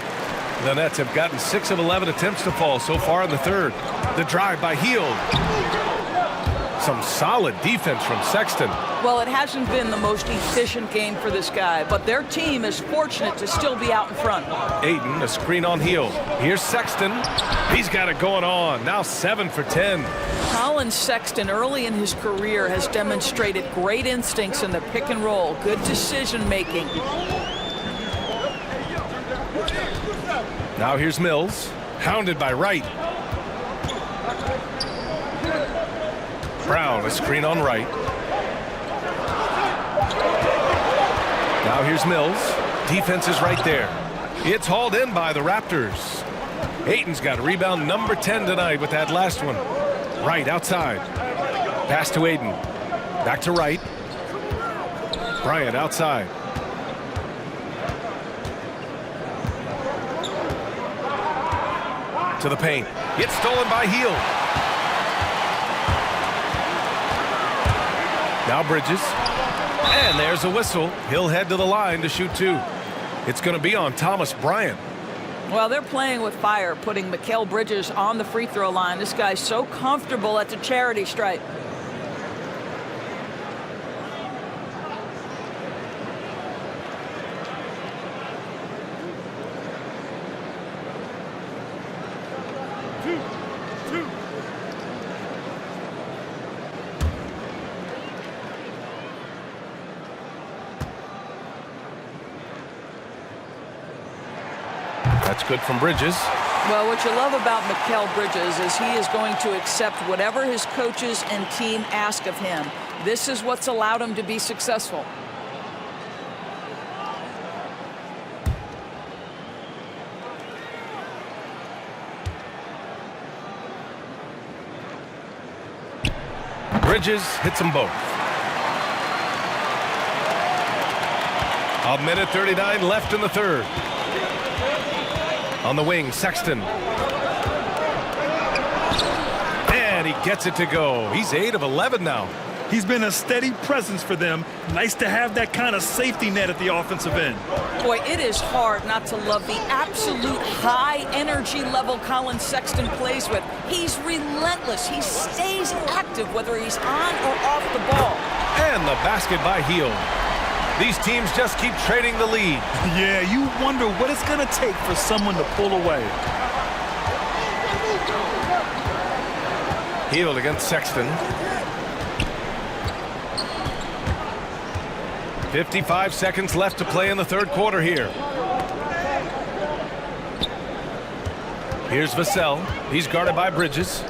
The Nets have gotten 6 of 11 attempts to fall so far in the third. The drive by Hield. Some solid defense from Sexton. Well, it hasn't been the most efficient game for this guy, but their team is fortunate to still be out in front. Ayton, a screen on Hield. Here's Sexton. He's got it going on. Now 7 for 10. Colin Sexton, early in his career, has demonstrated great instincts in the pick and roll. Good decision making. Now here's Mills, hounded by Wright. Brown, a screen on Wright. Now here's Mills. Defense is right there. It's hauled in by the Raptors. Ayton's got rebound number 10 tonight with that last one. Wright outside. Pass to Ayton. Back to Wright. Bryant outside. To the paint. It's stolen by Hield. Now Bridges. And there's a whistle. He'll head to the line to shoot 2. It's going to be on Thomas Bryant. Well, they're playing with fire, putting Mikal Bridges on the free throw line. This guy's so comfortable at the charity stripe. That's good from Bridges. Well, what you love about Mikal Bridges is he is going to accept whatever his coaches and team ask of him. This is what's allowed him to be successful. Bridges hits them both. A minute 39 left in the third. On the wing, Sexton. And he gets it to go. He's 8 of 11 now. He's been a steady presence for them. Nice to have that kind of safety net at the offensive end. Boy, it is hard not to love the absolute high energy level Colin Sexton plays with. He's relentless. He stays active whether he's on or off the ball. And the basket by Hield. These teams just keep trading the lead. Yeah, you wonder what it's going to take for someone to pull away. Hield against Sexton. 55 seconds left to play in the third quarter here. Here's Vassell. He's guarded by Bridges.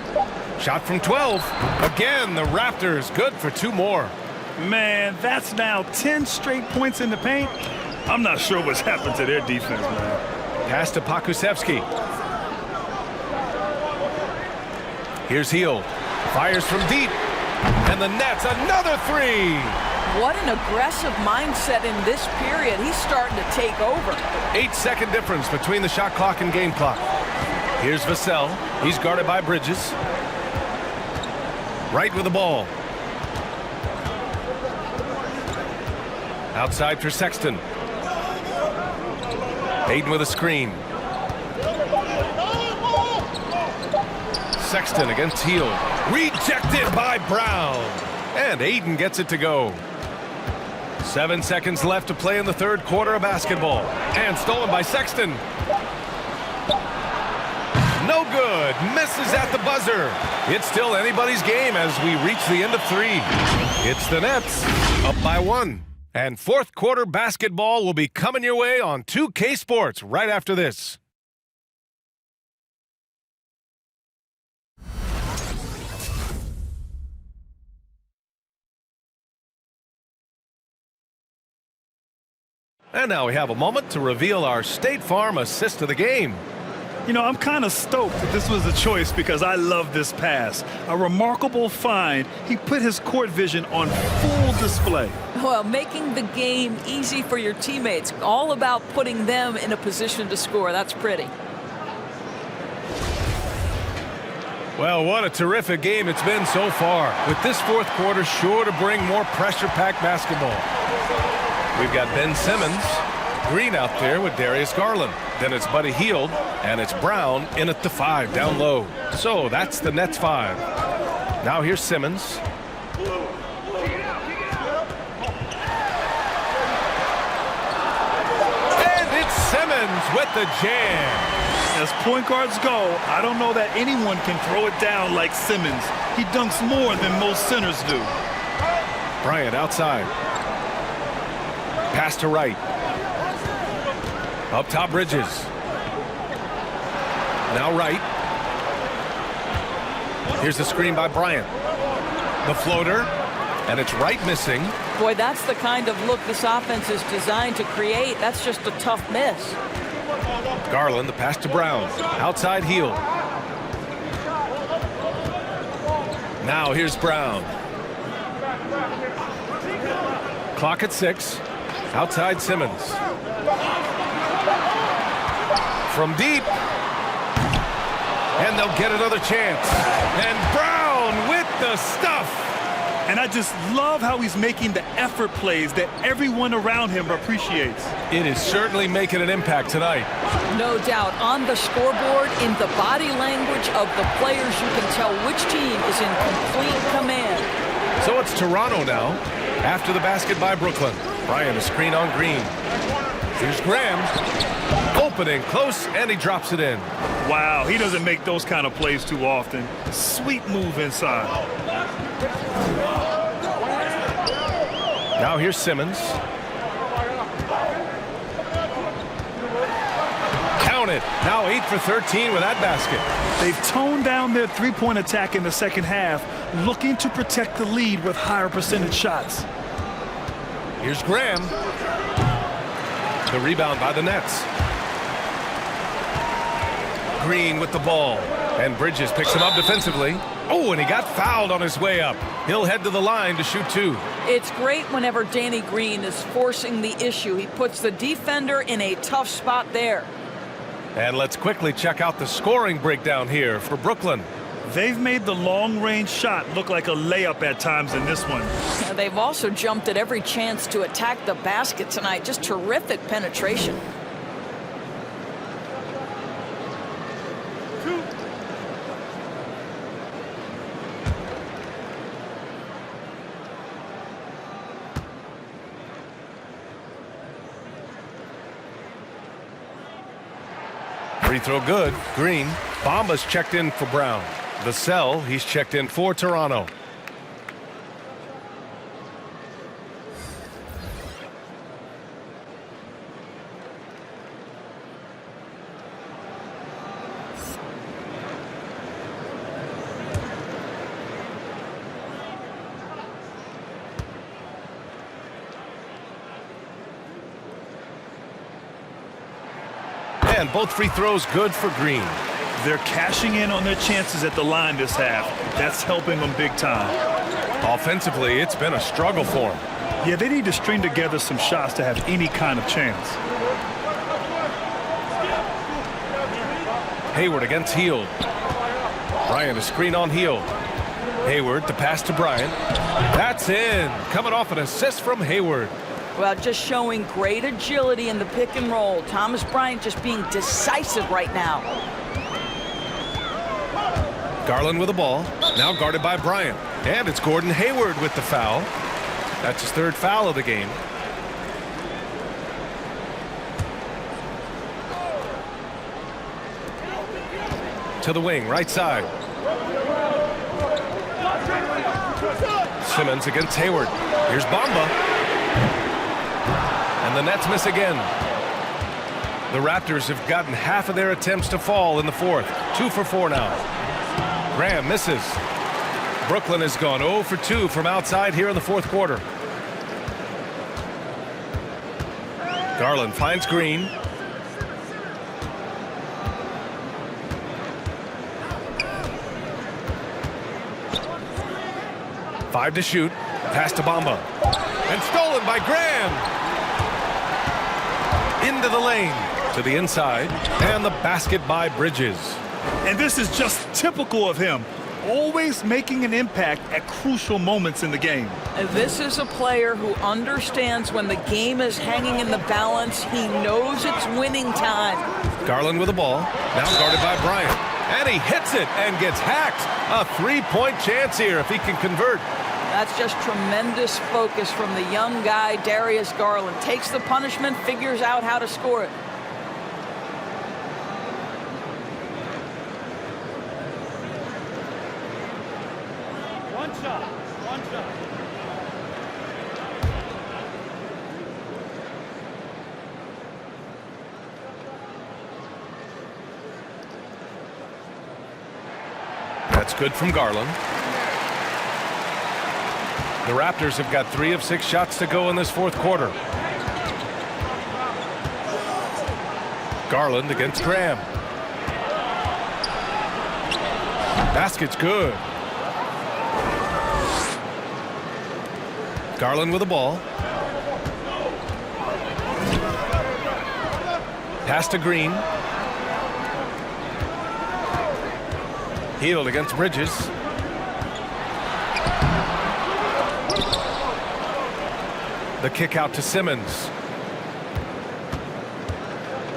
Shot from 12. Again, the Raptors good for 2 more. Man, that's now 10 straight points in the paint. I'm not sure what's happened to their defense, man. Pass to Pokusevski. Here's Hield. Fires from deep. And the Nets, another 3. What an aggressive mindset in this period. He's starting to take over. 8-second difference between the shot clock and game clock. Here's Vassell. He's guarded by Bridges. Right with the ball. Outside for Sexton. Ayton with a screen. Sexton against Hield. Rejected by Brown. And Ayton gets it to go. 7 seconds left to play in the third quarter of basketball. And stolen by Sexton. No good. Misses at the buzzer. It's still anybody's game as we reach the end of 3. It's the Nets up by 1. And fourth quarter basketball will be coming your way on 2K Sports right after this. And now we have a moment to reveal our State Farm assist of the game. You know, I'm kind of stoked that this was a choice because I love this pass. A remarkable find. He put his court vision on full display. Well, making the game easy for your teammates. All about putting them in a position to score. That's pretty. Well, what a terrific game it's been so far. With this fourth quarter sure to bring more pressure-packed basketball. We've got Ben Simmons, Green out there with Darius Garland. Then it's Buddy Hield, and it's Brown in at the 5 down low. So that's the Nets 5. Now here's Simmons. And it's Simmons with the jam. As point guards go, I don't know that anyone can throw it down like Simmons. He dunks more than most centers do. Bryant outside. Pass to Wright. Up top, Bridges. Now Wright. Here's the screen by Bryant. The floater, and it's Wright missing. Boy, that's the kind of look this offense is designed to create. That's just a tough miss. Garland, the pass to Brown. Outside Hield. Now here's Brown. Clock at 6. Outside Simmons. From deep. And they'll get another chance. And Brown with the stuff. And I just love how he's making the effort plays that everyone around him appreciates. It is certainly making an impact tonight. No doubt. On the scoreboard, in the body language of the players, you can tell which team is in complete command. So it's Toronto now. After the basket by Brooklyn. Bryant, a screen on Green. Here's Graham. Opening close, and he drops it in. Wow, he doesn't make those kind of plays too often. Sweet move inside. Now here's Simmons. Count it. Now 8 for 13 with that basket. They've toned down their three-point attack in the second half, looking to protect the lead with higher percentage shots. Here's Graham. The rebound by the Nets. Green with the ball. And Bridges picks him up defensively. Oh, and he got fouled on his way up. He'll head to the line to shoot 2. It's great whenever Danny Green is forcing the issue. He puts the defender in a tough spot there. And let's quickly check out the scoring breakdown here for Brooklyn. They've made the long-range shot look like a layup at times in this one. They've also jumped at every chance to attack the basket tonight. Just terrific penetration. Free throw good. Green. Bamba's checked in for Brown. Vassell, he's checked in for Toronto. And both free throws good for Green. They're cashing in on their chances at the line this half. That's helping them big time. Offensively, it's been a struggle for him. Yeah, they need to string together some shots to have any kind of chance. Hayward against Hield. Bryant a screen on Hield. Hayward the pass to Bryant. That's in. Coming off an assist from Hayward. Well, just showing great agility in the pick and roll. Thomas Bryant just being decisive right now. Garland with the ball. Now guarded by Bryant. And it's Gordon Hayward with the foul. That's his third foul of the game. To the wing, right side. Simmons against Hayward. Here's Bamba. And the Nets miss again. The Raptors have gotten half of their attempts to fall in the fourth. 2 for 4 now. Graham misses. Brooklyn has gone 0 for 2 from outside here in the fourth quarter. Garland finds Green. Five to shoot. Pass to Bamba. And stolen by Graham. Into the lane. To the inside. And the basket by Bridges. And this is just typical of him. Always making an impact at crucial moments in the game. And this is a player who understands when the game is hanging in the balance. He knows it's winning time. Garland with the ball. Now guarded by Bryant. And he hits it and gets hacked. A three-point chance here if he can convert. That's just tremendous focus from the young guy, Darius Garland. Takes the punishment, figures out how to score it. One shot. That's good from Garland. The Raptors have got 3 of 6 shots to go in this fourth quarter. Garland against Graham. Basket's good. Garland with the ball. Pass to Green. Hield against Bridges. The kick out to Simmons.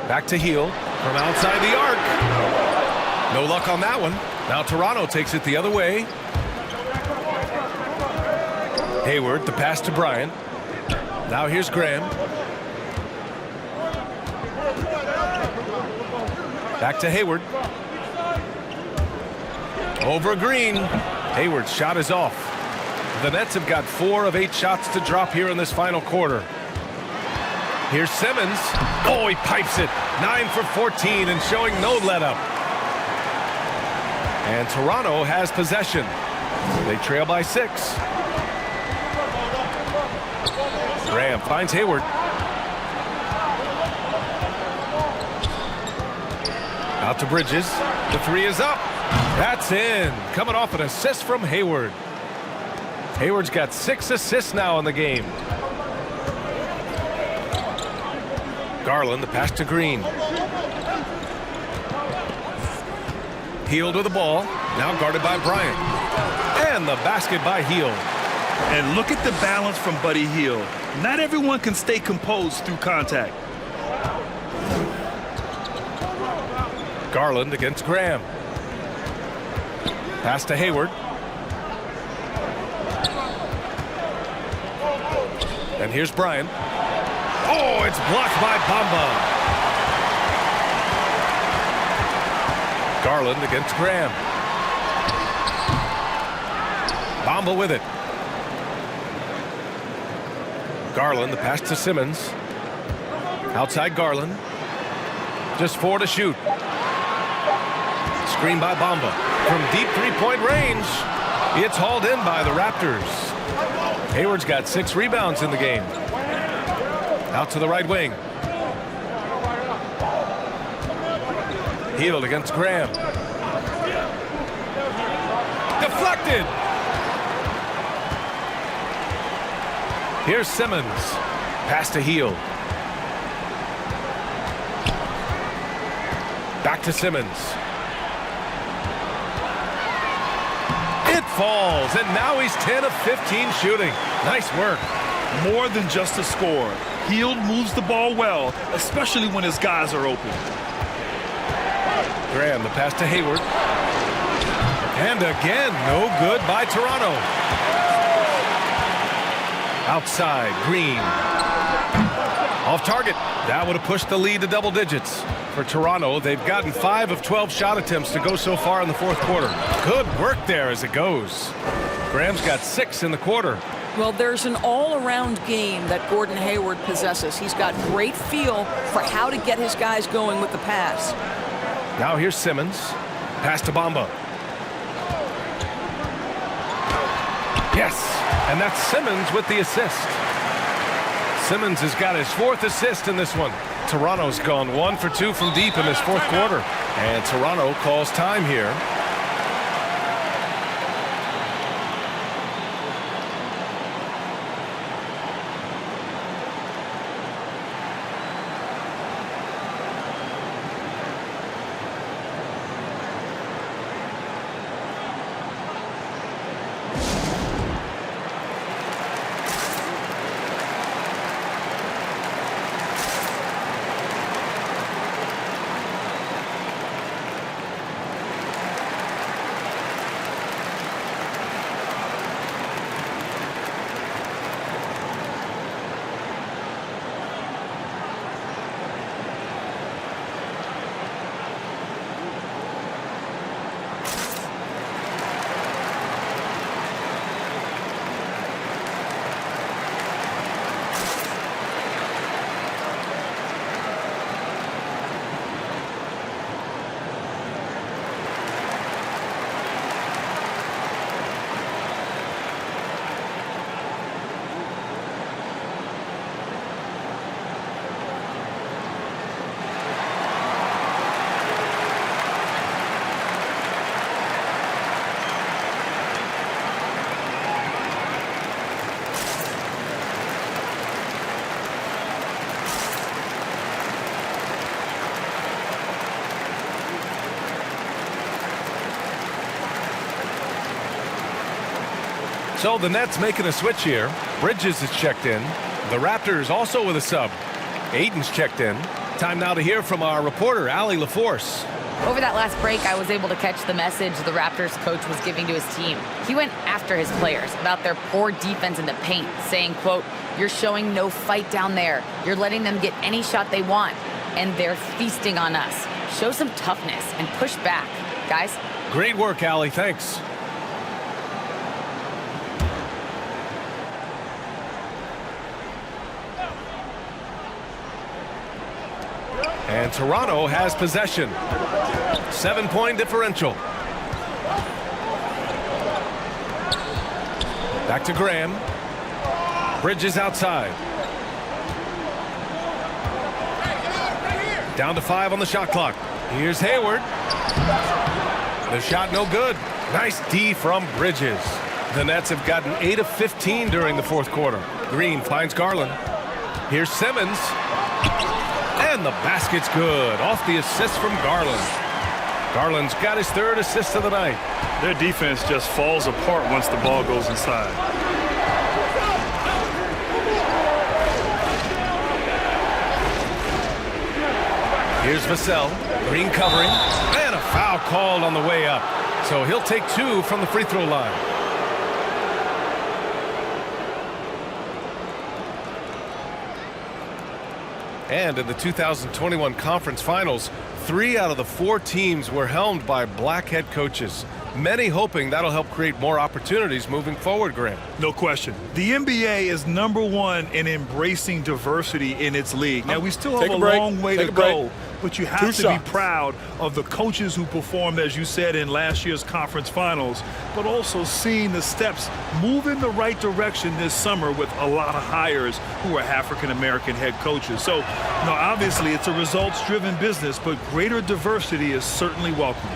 Back to Hield from outside the arc. No luck on that one. Now Toronto takes it the other way. Hayward, the pass to Bryant. Now here's Graham. Back to Hayward. Over Green. Hayward's shot is off. The Nets have got 4 of 8 shots to drop here in this final quarter. Here's Simmons. Oh, he pipes it. 9 for 14 and showing no let-up. And Toronto has possession. They trail by 6. Graham finds Hayward. Out to Bridges. The 3 is up. That's in. Coming off an assist from Hayward. Hayward's got 6 assists now in the game. Garland, the pass to Green. Hield with the ball. Now guarded by Bryant. And the basket by Hield. And look at the balance from Buddy Hield. Not everyone can stay composed through contact. Garland against Graham. Pass to Hayward. And here's Bryant. Oh, it's blocked by Bamba. Garland against Graham. Bamba with it. Garland, the pass to Simmons. Outside Garland. Just 4 to shoot. Screen by Bamba. From deep three-point range. It's hauled in by the Raptors. Hayward's got 6 rebounds in the game. Out to the right wing. Hield against Graham. Deflected. Here's Simmons. Pass to Heel. Back to Simmons. It falls, and now he's 10 of 15 shooting. Nice work. More than just a score. Hield moves the ball well, especially when his guys are open. Graham, the pass to Hayward. And again, no good by Toronto. Outside, Green. Off target. That would have pushed the lead to double digits. For Toronto, they've gotten 5 of 12 shot attempts to go so far in the fourth quarter. Good work there as it goes. Graham's got 6 in the quarter. Well, there's an all-around game that Gordon Hayward possesses. He's got great feel for how to get his guys going with the pass. Now here's Simmons. Pass to Bamba. Yes, and that's Simmons with the assist. Simmons has got his 4th assist in this one. Toronto's gone 1 for 2 from deep in this fourth quarter. And Toronto calls time here. So the Nets making a switch here. Bridges is checked in. The Raptors also with a sub. Ayton's checked in. Time now to hear from our reporter, Allie LaForce. Over that last break, I was able to catch the message the Raptors coach was giving to his team. He went after his players about their poor defense in the paint, saying, quote, "You're showing no fight down there. You're letting them get any shot they want, and they're feasting on us. Show some toughness and push back, guys." Great work, Allie. Thanks. And Toronto has possession. 7-point differential. Back to Graham. Bridges outside. Down to 5 on the shot clock. Here's Hayward. The shot no good. Nice D from Bridges. The Nets have gotten 8 of 15 during the fourth quarter. Green finds Garland. Here's Simmons. And the basket's good. Off the assist from Garland. Garland's got his 3rd assist of the night. Their defense just falls apart once the ball goes inside. Here's Vassell. Green covering. And a foul called on the way up. So he'll take 2 from the free throw line. And in the 2021 conference finals, 3 out of the 4 teams were helmed by black head coaches. Many hoping that'll help create more opportunities moving forward, Graham. No question. The NBA is #1 in embracing diversity in its league. Now, we still have a long way to go, but you have to be proud of the coaches who performed, as you said, in last year's conference finals, but also seeing the steps move in the right direction this summer with a lot of hires who are African-American head coaches. So, obviously, it's a results-driven business, but greater diversity is certainly welcome.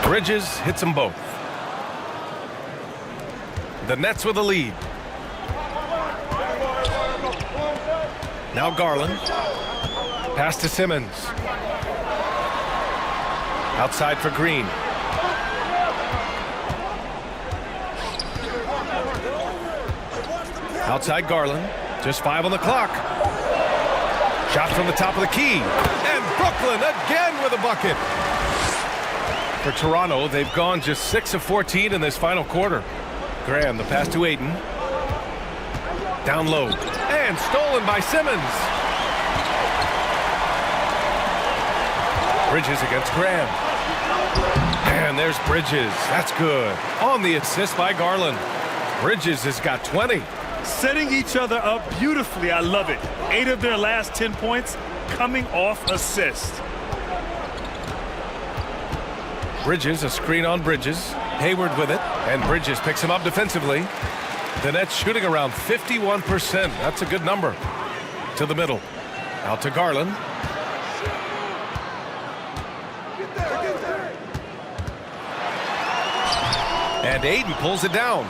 Bridges hits them both. The Nets with a lead. Now Garland. Pass to Simmons. Outside for Green. Outside Garland. Just 5 on the clock. Shot from the top of the key. And Brooklyn again with a bucket. For Toronto, they've gone just 6 of 14 in this final quarter. Graham, the pass to Ayton. Down low. And stolen by Simmons. Bridges against Graham. And there's Bridges. That's good. On the assist by Garland. Bridges has got 20. Setting each other up beautifully. I love it. 8 of their last 10 points coming off assist. Bridges, a screen on Bridges. Hayward with it. And Bridges picks him up defensively. The Nets shooting around 51%. That's a good number. To the middle. Out to Garland. And Ayton pulls it down.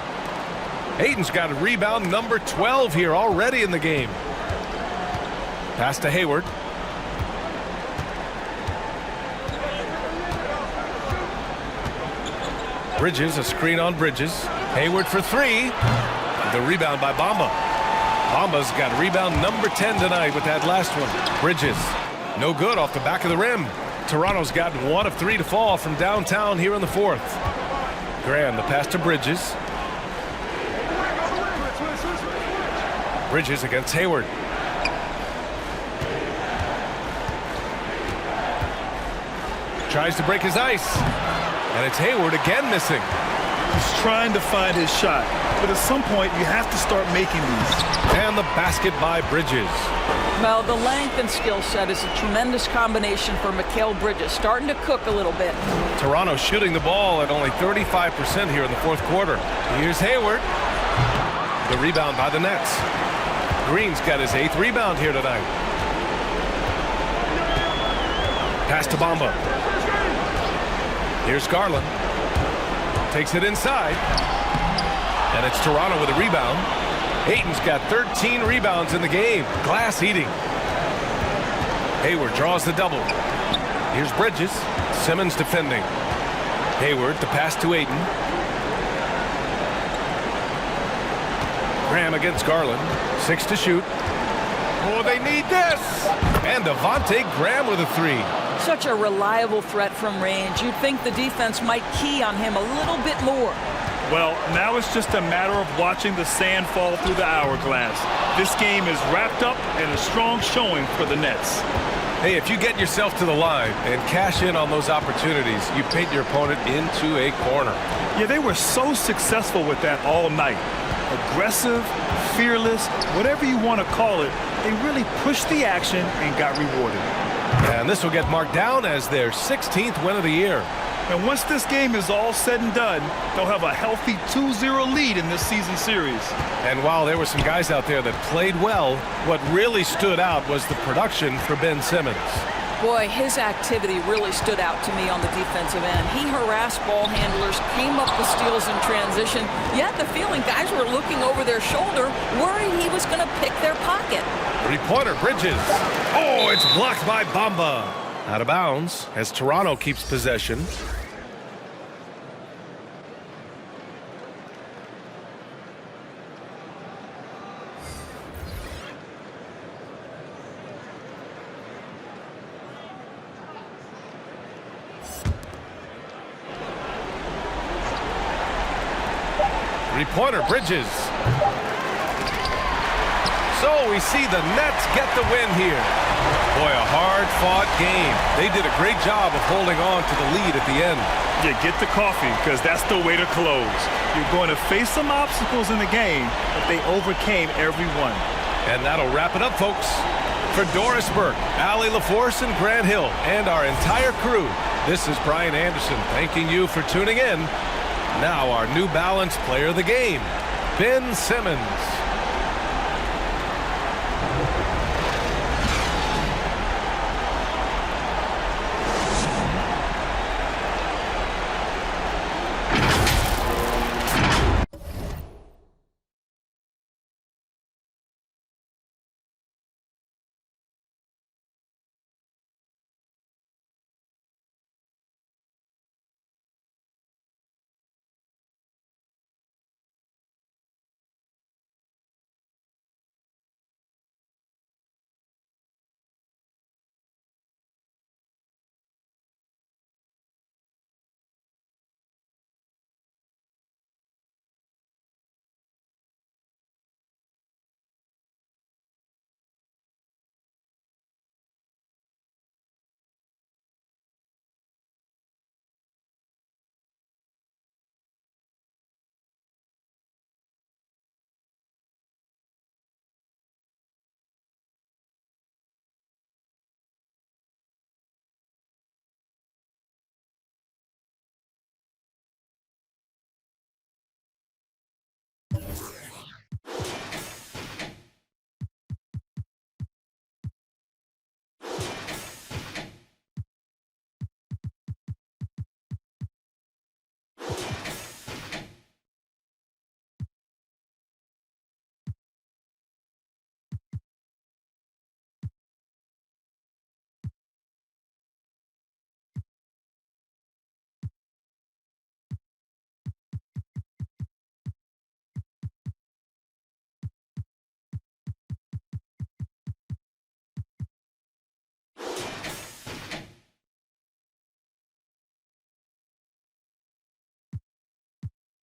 Ayton's got a rebound number 12 here already in the game. Pass to Hayward. Bridges, a screen on Bridges. Hayward for 3. The rebound by Bamba. Bamba's got rebound number 10 tonight with that last one. Bridges, no good off the back of the rim. Toronto's got 1 of 3 to fall from downtown here in the 4th. Graham, the pass to Bridges. Bridges against Hayward. Tries to break his ice. And it's Hayward again missing. He's trying to find his shot. But at some point, you have to start making these. And the basket by Bridges. Well, the length and skill set is a tremendous combination for Mikal Bridges. Starting to cook a little bit. Toronto shooting the ball at only 35% here in the 4th quarter. Here's Hayward. The rebound by the Nets. Green's got his 8th rebound here tonight. Pass to Bamba. Here's Garland. Takes it inside. And it's Toronto with a rebound. Ayton's got 13 rebounds in the game. Glass eating. Hayward draws the double. Here's Bridges. Simmons defending. Hayward, the pass to Ayton. Graham against Garland. 6 to shoot. Oh, they need this! And Devontae Graham with a 3. Such a reliable threat from range. You'd think the defense might key on him a little bit more. Well, now it's just a matter of watching the sand fall through the hourglass. This game is wrapped up in a strong showing for the Nets. Hey, if you get yourself to the line and cash in on those opportunities, you paint your opponent into a corner. Yeah, they were so successful with that all night. Aggressive, fearless, whatever you want to call it, they really pushed the action and got rewarded. And this will get marked down as their 16th win of the year. And once this game is all said and done, they'll have a healthy 2-0 lead in this season series. And while there were some guys out there that played well, what really stood out was the production for Ben Simmons. Boy, his activity really stood out to me on the defensive end. He harassed ball handlers, came up with steals in transition. You had the feeling guys were looking over their shoulder, worried he was going to pick their pocket. 3-pointer, Bridges. Oh, it's blocked by Bamba. Out of bounds as Toronto keeps possession. Three-pointer, Bridges. So we see the Nets get the win here. Boy, a hard-fought game. They did a great job of holding on to the lead at the end. Yeah, get the coffee, because that's the way to close. You're going to face some obstacles in the game, but they overcame every one. And that'll wrap it up, folks. For Doris Burke, Allie LaForce, and Grant Hill, and our entire crew, this is Brian Anderson thanking you for tuning in. Now our New Balance player of the game, Ben Simmons.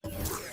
Bye.